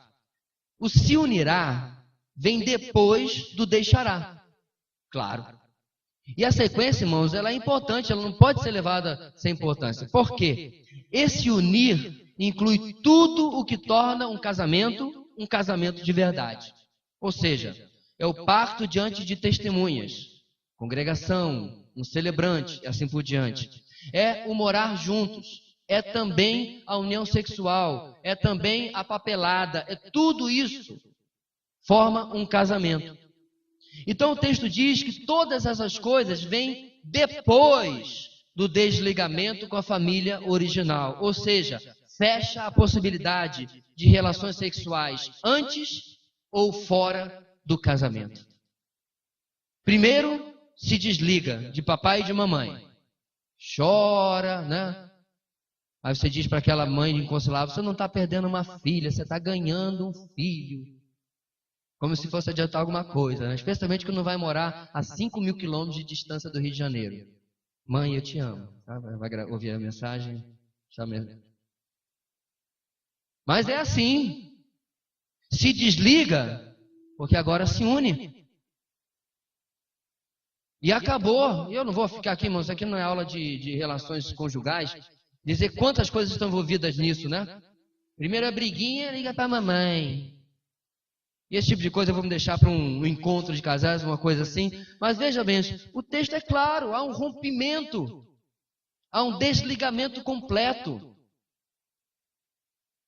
O se unirá vem depois do deixará. Claro. E a sequência, irmãos, ela é importante, ela não pode ser levada sem importância. Por quê? Esse unir inclui tudo o que torna um casamento de verdade. Ou seja, é o pacto diante de testemunhas, congregação, um celebrante e assim por diante. É o morar juntos, é também a união sexual, é também a papelada, é tudo isso forma um casamento. Então o texto diz que todas essas coisas vêm depois do desligamento com a família original, ou seja, fecha a possibilidade de relações sexuais antes ou fora do casamento. Primeiro, se desliga de papai e de mamãe. Chora, né? Aí você diz para aquela mãe inconsolável: você não está perdendo uma filha, você está ganhando um filho. Como se fosse adiantar alguma coisa, né? Especialmente quando vai morar a 5.000 quilômetros de distância do Rio de Janeiro. Mãe, eu te amo. Tá? Vai ouvir a mensagem. Mas é assim. Se desliga, porque agora se une. E acabou. Eu não vou ficar aqui, irmãos, isso aqui não é aula de relações conjugais. Dizer quantas coisas estão envolvidas nisso, né? Primeiro a briguinha, liga para a mamãe. E esse tipo de coisa eu vou me deixar para um encontro de casais, uma coisa assim. Mas veja bem, o texto é claro, há um rompimento. Há um desligamento completo.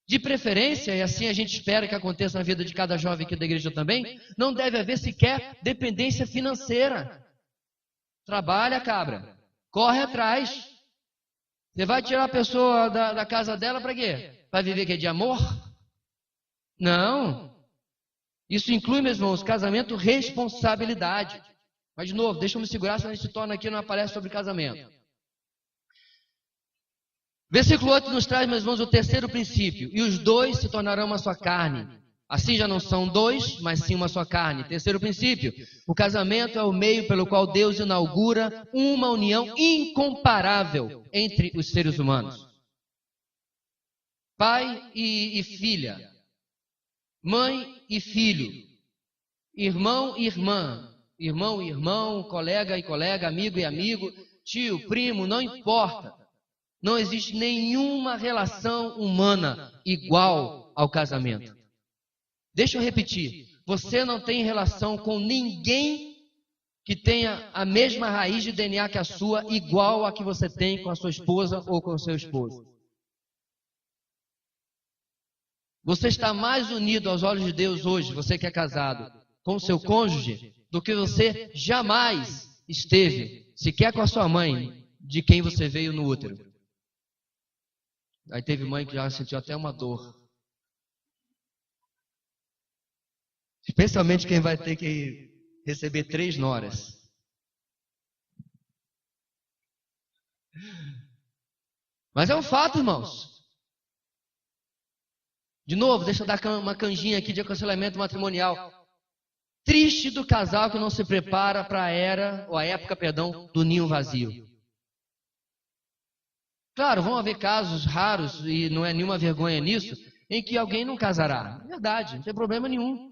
De preferência, e assim a gente espera que aconteça na vida de cada jovem aqui da igreja também, não deve haver sequer dependência financeira. Trabalha, cabra. Corre atrás. Você vai tirar a pessoa da casa dela para quê? Para viver que é de amor? Não. Isso inclui, meus irmãos, casamento, responsabilidade. Mas, de novo, deixa eu me segurar, senão a gente se torna aqui e não aparece sobre casamento. Versículo 8 nos traz, meus irmãos, o terceiro princípio. E os dois se tornarão uma só carne. Assim já não são dois, mas sim uma só carne. Terceiro princípio. O casamento é o meio pelo qual Deus inaugura uma união incomparável entre os seres humanos. Pai e filha. Mãe e filho. Irmão e irmã. Irmão e irmão, colega e colega, amigo e amigo, tio, primo, não importa. Não existe nenhuma relação humana igual ao casamento. Deixa eu repetir. Você não tem relação com ninguém que tenha a mesma raiz de DNA que a sua, igual a que você tem com a sua esposa ou com o seu esposo. Você está mais unido aos olhos de Deus hoje, você que é casado, com o seu cônjuge, do que você jamais esteve, sequer com a sua mãe, de quem você veio no útero. Aí teve mãe que já sentiu até uma dor. Especialmente quem vai ter que receber 3 noras. Mas é um fato, irmãos. De novo, deixa eu dar uma canjinha aqui de aconselhamento matrimonial. Triste do casal que não se prepara para a época do ninho vazio. Claro, vão haver casos raros, e não é nenhuma vergonha nisso, em que alguém não casará. Verdade, não tem problema nenhum.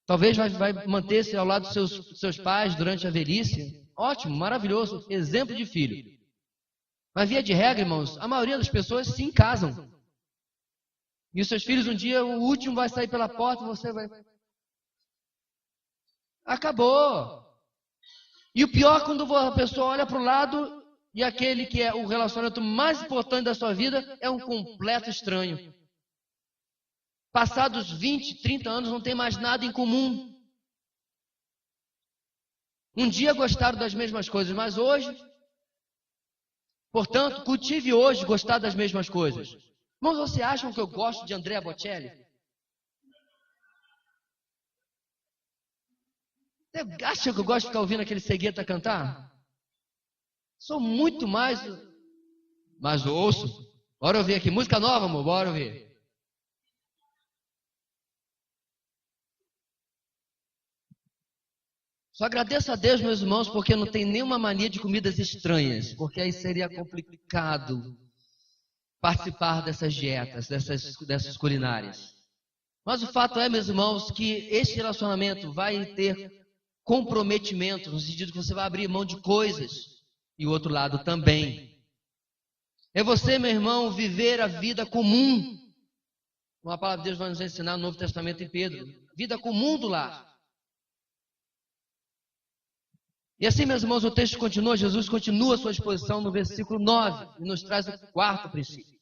Talvez vai manter-se ao lado dos seus pais durante a velhice. Ótimo, maravilhoso, exemplo de filho. Mas via de regra, irmãos, a maioria das pessoas sim casam. E os seus filhos um dia, o último vai sair pela porta e você vai... Acabou. E o pior quando a pessoa olha para o lado e aquele que é o relacionamento mais importante da sua vida é um completo estranho. Passados 20, 30 anos não tem mais nada em comum. Um dia gostaram das mesmas coisas, mas hoje... Portanto, cultive hoje gostar das mesmas coisas. Irmãos, vocês acham que eu gosto de Andrea Bocelli? Você acha que eu gosto de ficar ouvindo aquele cegueta cantar? Sou muito mais... Mas ouço. Bora ouvir aqui. Música nova, amor. Bora ouvir. Só agradeço a Deus, meus irmãos, porque não tem nenhuma mania de comidas estranhas. Porque aí seria complicado participar dessas dietas, dessas culinárias. Mas o fato é, meus irmãos, que este relacionamento vai ter comprometimento, no sentido que você vai abrir mão de coisas, e o outro lado também. É você, meu irmão, viver a vida comum. Uma palavra de Deus vai nos ensinar no Novo Testamento em Pedro. Vida comum do lar. E assim, meus irmãos, o texto continua, Jesus continua a sua exposição no versículo 9, e nos traz o quarto princípio.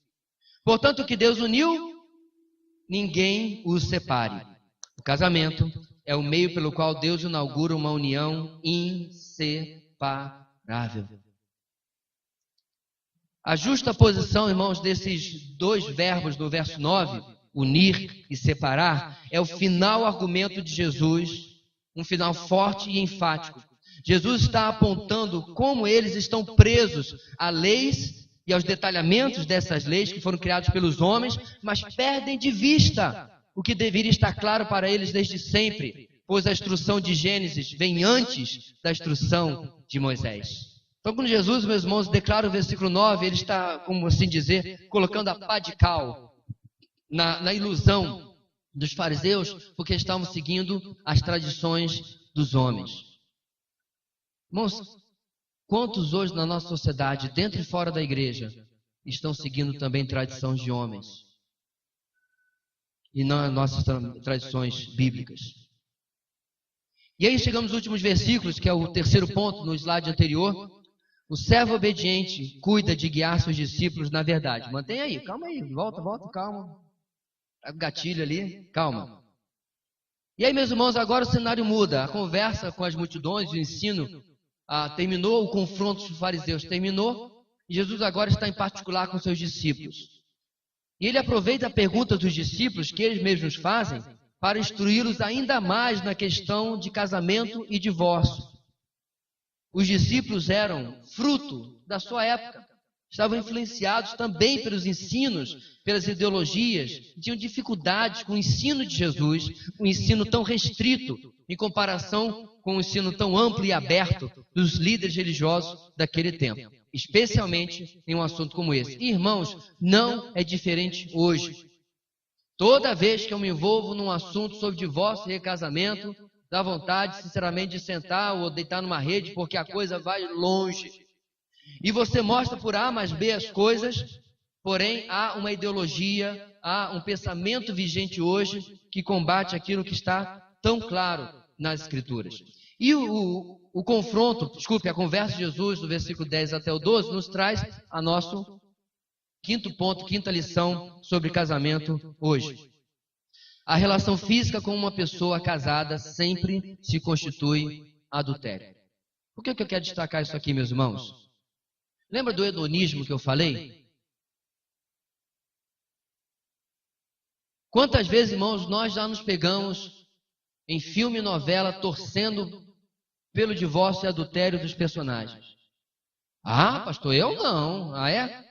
Portanto, o que Deus uniu, ninguém os separe. O casamento é o meio pelo qual Deus inaugura uma união inseparável. A justa posição, irmãos, desses dois verbos no verso 9, unir e separar, é o final argumento de Jesus, um final forte e enfático. Jesus está apontando como eles estão presos a leis e aos detalhamentos dessas leis que foram criadas pelos homens, mas perdem de vista o que deveria estar claro para eles desde sempre, pois a instrução de Gênesis vem antes da instrução de Moisés. Então, quando Jesus, meus irmãos, declara o versículo 9, ele está, como assim dizer, colocando a pá de cal na ilusão dos fariseus, porque estavam seguindo as tradições dos homens. Irmãos, quantos hoje na nossa sociedade, dentro e fora da igreja, estão seguindo também tradições de homens e não as nossas tradições bíblicas? E aí chegamos aos últimos versículos, que é o terceiro ponto no slide anterior. O servo obediente cuida de guiar seus discípulos na verdade. Mantenha aí, calma aí, volta, calma. Tá com gatilho ali, calma. E aí, meus irmãos, agora o cenário muda. A conversa com as multidões, o ensino terminou, o confronto dos fariseus terminou, e Jesus agora está em particular com seus discípulos. E ele aproveita a pergunta dos discípulos, que eles mesmos fazem, para instruí-los ainda mais na questão de casamento e divórcio. Os discípulos eram fruto da sua época, estavam influenciados também pelos ensinos, pelas ideologias, tinham dificuldades com o ensino de Jesus, um ensino tão restrito em comparação com o ensino tão amplo e aberto dos líderes religiosos daquele tempo, especialmente em um assunto como esse. E, irmãos, não é diferente hoje. Toda vez que eu me envolvo num assunto sobre divórcio e recasamento, dá vontade, sinceramente, de sentar ou deitar numa rede, porque a coisa vai longe. E você mostra por A mais B as coisas, porém há uma ideologia, há um pensamento vigente hoje que combate aquilo que está tão claro nas Escrituras. E o confronto, a conversa de Jesus, do versículo 10 até o 12, nos traz a nosso quinto ponto, quinta lição sobre casamento hoje. A relação física com uma pessoa casada sempre se constitui adultério. Por que eu quero destacar isso aqui, meus irmãos? Lembra do hedonismo que eu falei? Quantas vezes, irmãos, nós já nos pegamos em filme e novela torcendo pelo divórcio e adultério dos personagens? Ah, pastor, eu não. Ah, é?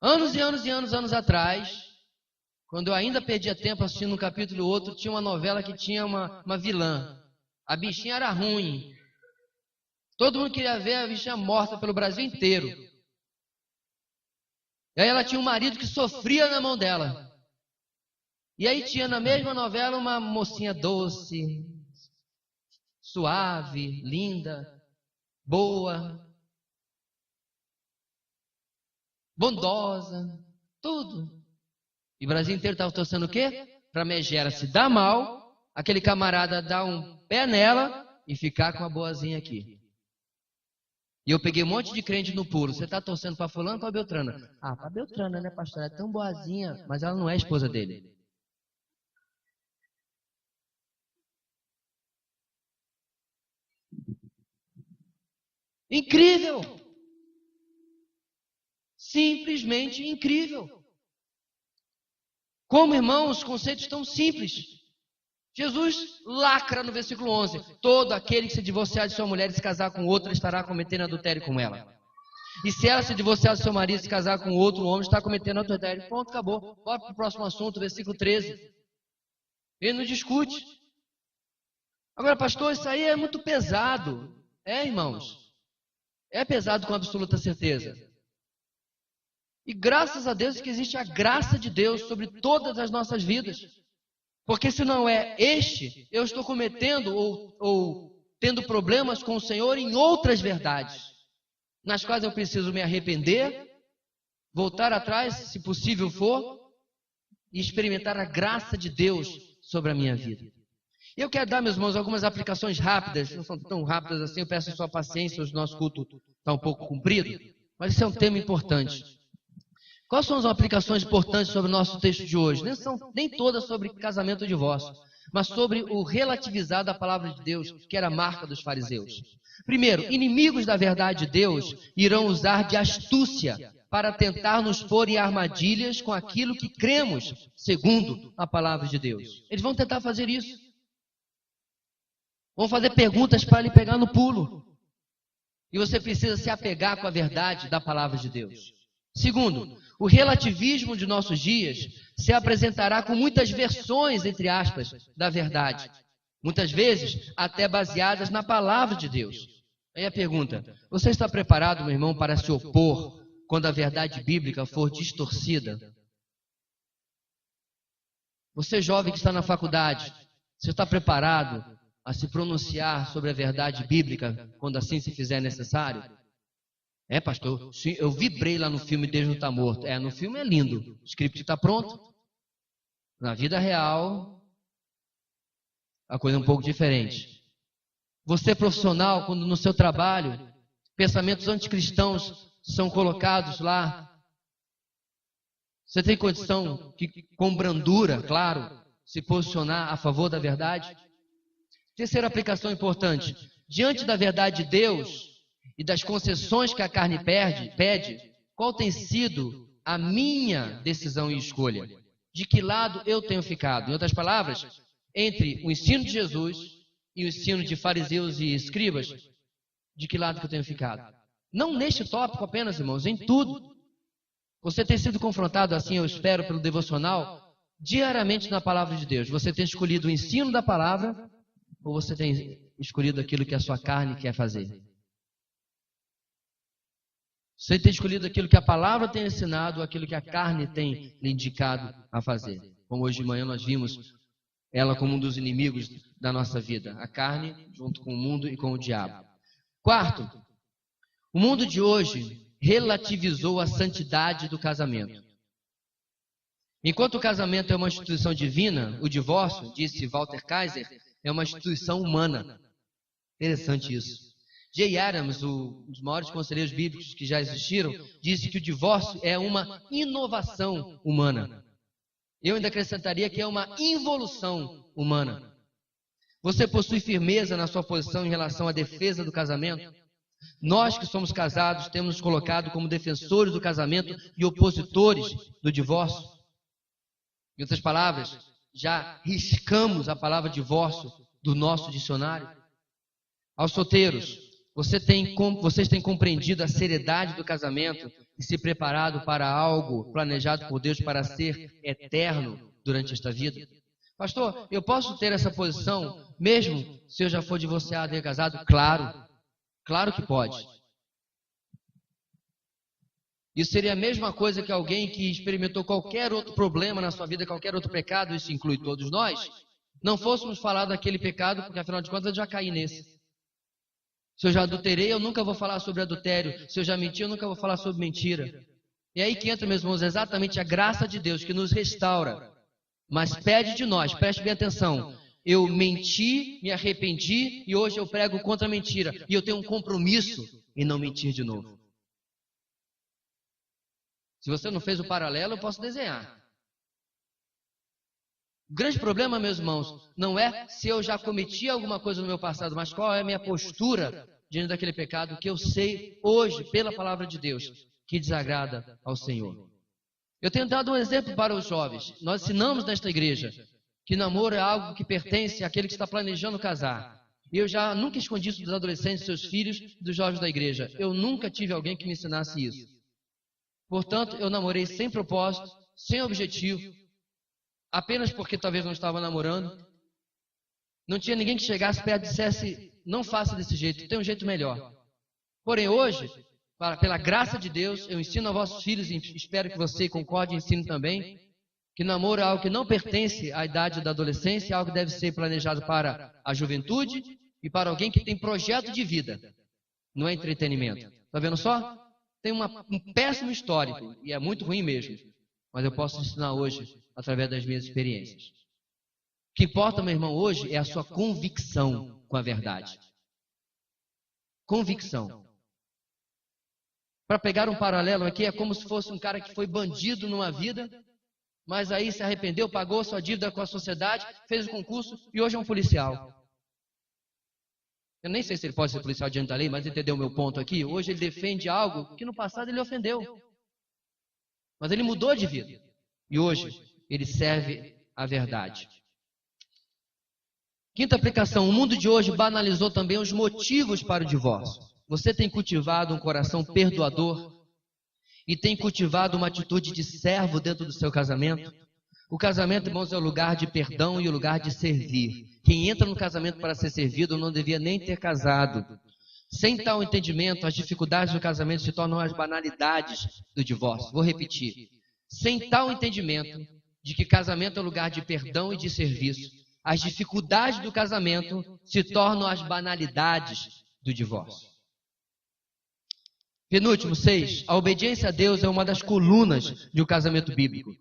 Anos e anos atrás, quando eu ainda perdia tempo assistindo um capítulo ou outro, tinha uma novela que tinha uma vilã. A bichinha era ruim. Todo mundo queria ver a bichinha morta pelo Brasil inteiro. E aí ela tinha um marido que sofria na mão dela. E aí tinha na mesma novela uma mocinha doce, suave, linda, boa, bondosa, tudo. E o Brasil inteiro estava torcendo o quê? Para a megera se dar mal, aquele camarada dar um pé nela e ficar com a boazinha aqui. E eu peguei um monte de crente no pulo. Você está torcendo para fulano ou para Beltrana? Ah, para Beltrana, né, pastor? Ela é tão boazinha, mas ela não é esposa dele. Incrível! Simplesmente incrível! Como, irmãos, conceitos tão simples. Jesus lacra no versículo 11. Todo aquele que se divorciar de sua mulher e se casar com outra estará cometendo adultério com ela. E se ela se divorciar do seu marido e se casar com outro homem, está cometendo adultério. Pronto, acabou. Bora para o próximo assunto, versículo 13. Ele não discute. Agora, pastor, isso aí é muito pesado. É, irmãos. É pesado com absoluta certeza. E graças a Deus que existe a graça de Deus sobre todas as nossas vidas. Porque se não é este, eu estou cometendo ou tendo problemas com o Senhor em outras verdades, nas quais eu preciso me arrepender, voltar atrás, se possível for, e experimentar a graça de Deus sobre a minha vida. Eu quero dar, meus irmãos, algumas aplicações rápidas, não são tão rápidas assim, eu peço a sua paciência, o nosso culto está um pouco comprido, mas isso é um tema importante. Quais são as aplicações importantes sobre o nosso texto de hoje? Nem todas sobre casamento ou divórcio, mas sobre o relativizar da palavra de Deus, que era a marca dos fariseus. Primeiro, inimigos da verdade de Deus irão usar de astúcia para tentar nos pôr em armadilhas com aquilo que cremos, segundo a palavra de Deus. Eles vão tentar fazer isso. Vão fazer perguntas para lhe pegar no pulo. E você precisa se apegar com a verdade da palavra de Deus. Segundo, o relativismo de nossos dias se apresentará com muitas versões, entre aspas, da verdade. Muitas vezes até baseadas na palavra de Deus. Aí a pergunta: você está preparado, meu irmão, para se opor quando a verdade bíblica for distorcida? Você, jovem que está na faculdade, você está preparado a se pronunciar sobre a verdade bíblica quando assim se fizer necessário? É, pastor, sim, eu vibrei lá no filme Deus Não Está Morto. É, no filme é lindo, o script está pronto. Na vida real, a coisa é um pouco diferente. Você, profissional, quando no seu trabalho, pensamentos anticristãos são colocados lá, você tem condição que, com brandura, claro, se posicionar a favor da verdade? Terceira aplicação importante: diante da verdade de Deus e das concessões que a carne pede, qual tem sido a minha decisão e escolha? De que lado eu tenho ficado? Em outras palavras, entre o ensino de Jesus e o ensino de fariseus e escribas, de que lado que eu tenho ficado? Não neste tópico apenas, irmãos, em tudo. Você tem sido confrontado assim, eu espero, pelo devocional, diariamente na palavra de Deus. Você tem escolhido o ensino da palavra ou você tem escolhido aquilo que a sua carne quer fazer? Você tem escolhido aquilo que a palavra tem ensinado ou aquilo que a carne tem lhe indicado a fazer? Como hoje de manhã nós vimos ela como um dos inimigos da nossa vida. A carne junto com o mundo e com o diabo. Quarto, o mundo de hoje relativizou a santidade do casamento. Enquanto o casamento é uma instituição divina, o divórcio, disse Walter Kaiser, é uma instituição humana. Interessante isso. Jay Adams, um dos maiores conselheiros bíblicos que já existiram, disse que o divórcio é uma inovação humana. Eu ainda acrescentaria que é uma involução humana. Você possui firmeza na sua posição em relação à defesa do casamento? Nós que somos casados temos nos colocado como defensores do casamento e opositores do divórcio. Em outras palavras, já riscamos a palavra divórcio do nosso dicionário. Aos solteiros, vocês têm compreendido a seriedade do casamento e se preparado para algo planejado por Deus para ser eterno durante esta vida? Pastor, eu posso ter essa posição mesmo se eu já for divorciado e casado? Claro que pode. Isso seria a mesma coisa que alguém que experimentou qualquer outro problema na sua vida, qualquer outro pecado, isso inclui todos nós, não fôssemos falar daquele pecado, porque afinal de contas eu já caí nesse. Se eu já adulterei, eu nunca vou falar sobre adultério. Se eu já menti, eu nunca vou falar sobre mentira. E aí que entra, meus irmãos, exatamente a graça de Deus que nos restaura, mas pede de nós, preste bem atenção. Eu menti, me arrependi e hoje eu prego contra a mentira. E eu tenho um compromisso em não mentir de novo. Se você não fez o paralelo, eu posso desenhar. O grande problema, meus irmãos, não é se eu já cometi alguma coisa no meu passado, mas qual é a minha postura diante daquele pecado que eu sei hoje, pela palavra de Deus, que desagrada ao Senhor. Eu tenho dado um exemplo para os jovens. Nós ensinamos nesta igreja que namoro é algo que pertence àquele que está planejando casar. E eu já nunca escondi isso dos adolescentes, seus filhos, dos jovens da igreja. Eu nunca tive alguém que me ensinasse isso. Portanto, eu namorei sem propósito, sem objetivo, apenas porque talvez não estava namorando. Não tinha ninguém que chegasse perto e dissesse, não faça desse jeito, tem um jeito melhor. Porém, hoje, pela graça de Deus, eu ensino a vossos filhos, e espero que você concorde e ensine também, que namoro é algo que não pertence à idade da adolescência, é algo que deve ser planejado para a juventude e para alguém que tem projeto de vida, não é entretenimento. Está vendo só? Tem um péssimo histórico, e é muito ruim mesmo, mas eu posso ensinar hoje através das minhas experiências. O que importa, meu irmão, hoje é a sua convicção com a verdade. Convicção. Para pegar um paralelo aqui, é como se fosse um cara que foi bandido numa vida, mas aí se arrependeu, pagou sua dívida com a sociedade, fez o concurso e hoje é um policial. Eu nem sei se ele pode ser policial diante da lei, mas entendeu o meu ponto aqui? Hoje ele defende algo que no passado ele ofendeu. Mas ele mudou de vida. E hoje ele serve a verdade. Quinta aplicação, o mundo de hoje banalizou também os motivos para o divórcio. Você tem cultivado um coração perdoador e tem cultivado uma atitude de servo dentro do seu casamento? O casamento, irmãos, é o lugar de perdão e o lugar de servir. Quem entra no casamento para ser servido não devia nem ter casado. Sem tal entendimento, as dificuldades do casamento se tornam as banalidades do divórcio. Vou repetir. Sem tal entendimento de que casamento é lugar de perdão e de serviço, as dificuldades do casamento se tornam as banalidades do divórcio. Penúltimo, 6. A obediência a Deus é uma das colunas de um casamento bíblico.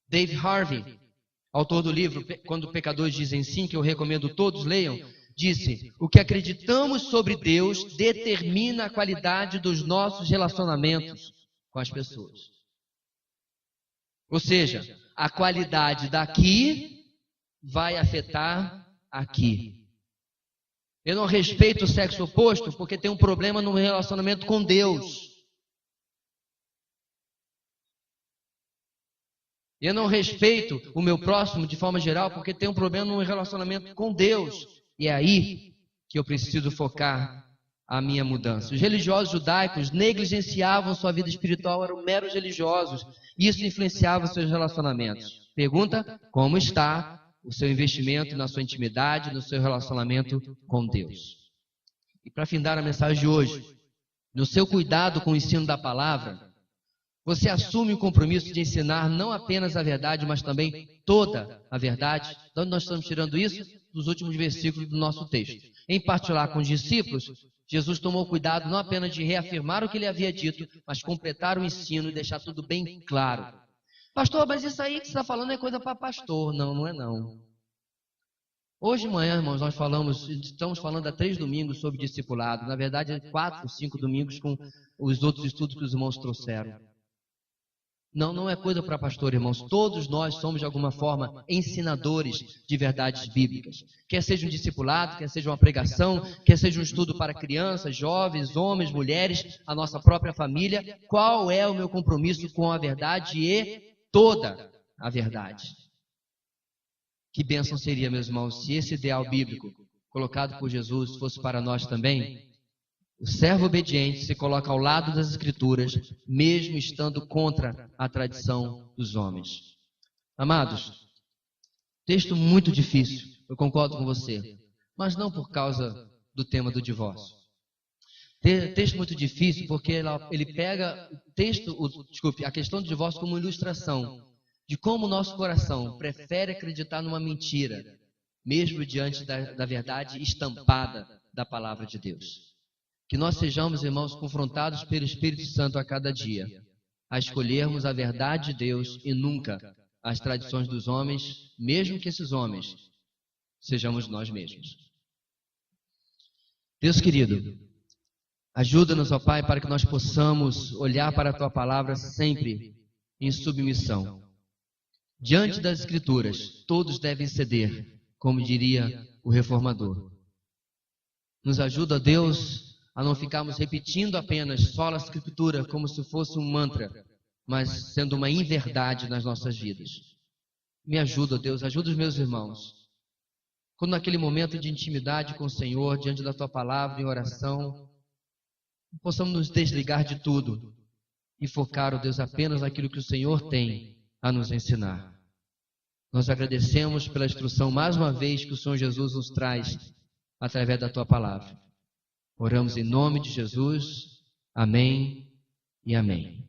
Dave Harvey, autor do livro Quando Pecadores Dizem Sim, que eu recomendo todos leiam, disse: o que acreditamos sobre Deus determina a qualidade dos nossos relacionamentos com as pessoas. Ou seja, a qualidade daqui vai afetar aqui. Eu não respeito o sexo oposto porque tem um problema no meu relacionamento com Deus. Eu não respeito o meu próximo de forma geral porque tem um problema no meu relacionamento com Deus. E é aí que eu preciso focar a minha mudança. Os religiosos judaicos negligenciavam sua vida espiritual, eram meros religiosos. Isso influenciava seus relacionamentos. Pergunta: como está o seu investimento na sua intimidade, no seu relacionamento com Deus? E para findar a mensagem de hoje, no seu cuidado com o ensino da palavra, você assume o compromisso de ensinar não apenas a verdade, mas também toda a verdade. De onde nós estamos tirando isso? Dos últimos versículos do nosso texto. Em particular com os discípulos, Jesus tomou cuidado não apenas de reafirmar o que ele havia dito, mas completar o ensino e deixar tudo bem claro. Pastor, mas isso aí que você está falando é coisa para pastor. Não, não é não. Hoje de manhã, irmãos, nós estamos falando há 3 domingos sobre discipulado. Na verdade, 4, 5 domingos com os outros estudos que os irmãos trouxeram. Não, não é coisa para pastor, irmãos. Todos nós somos, de alguma forma, ensinadores de verdades bíblicas. Quer seja um discipulado, quer seja uma pregação, quer seja um estudo para crianças, jovens, homens, mulheres, a nossa própria família. Qual é o meu compromisso com a verdade e toda a verdade? Que bênção seria, meus irmãos, se esse ideal bíblico colocado por Jesus fosse para nós também. O servo obediente se coloca ao lado das Escrituras, mesmo estando contra a tradição dos homens. Amados, texto muito difícil, eu concordo com você, mas não por causa do tema do divórcio. Texto muito difícil porque ele pega a questão do divórcio como ilustração de como o nosso coração prefere acreditar numa mentira, mesmo diante da verdade estampada da palavra de Deus. Que nós sejamos, irmãos, confrontados pelo Espírito Santo a cada dia, a escolhermos a verdade de Deus e nunca as tradições dos homens, mesmo que esses homens sejamos nós mesmos. Deus querido, ajuda-nos, ó Pai, para que nós possamos olhar para a Tua palavra sempre em submissão. Diante das Escrituras, todos devem ceder, como diria o reformador. Nos ajuda, Deus, a não ficarmos repetindo apenas sola Escritura como se fosse um mantra, mas sendo uma inverdade nas nossas vidas. Me ajuda, Deus, ajuda os meus irmãos. Quando naquele momento de intimidade com o Senhor, diante da Tua palavra, em oração, possamos nos desligar de tudo e focar, ó Deus, apenas naquilo que o Senhor tem a nos ensinar. Nós agradecemos pela instrução mais uma vez que o Senhor Jesus nos traz através da Tua palavra. Oramos em nome de Jesus. Amém e amém.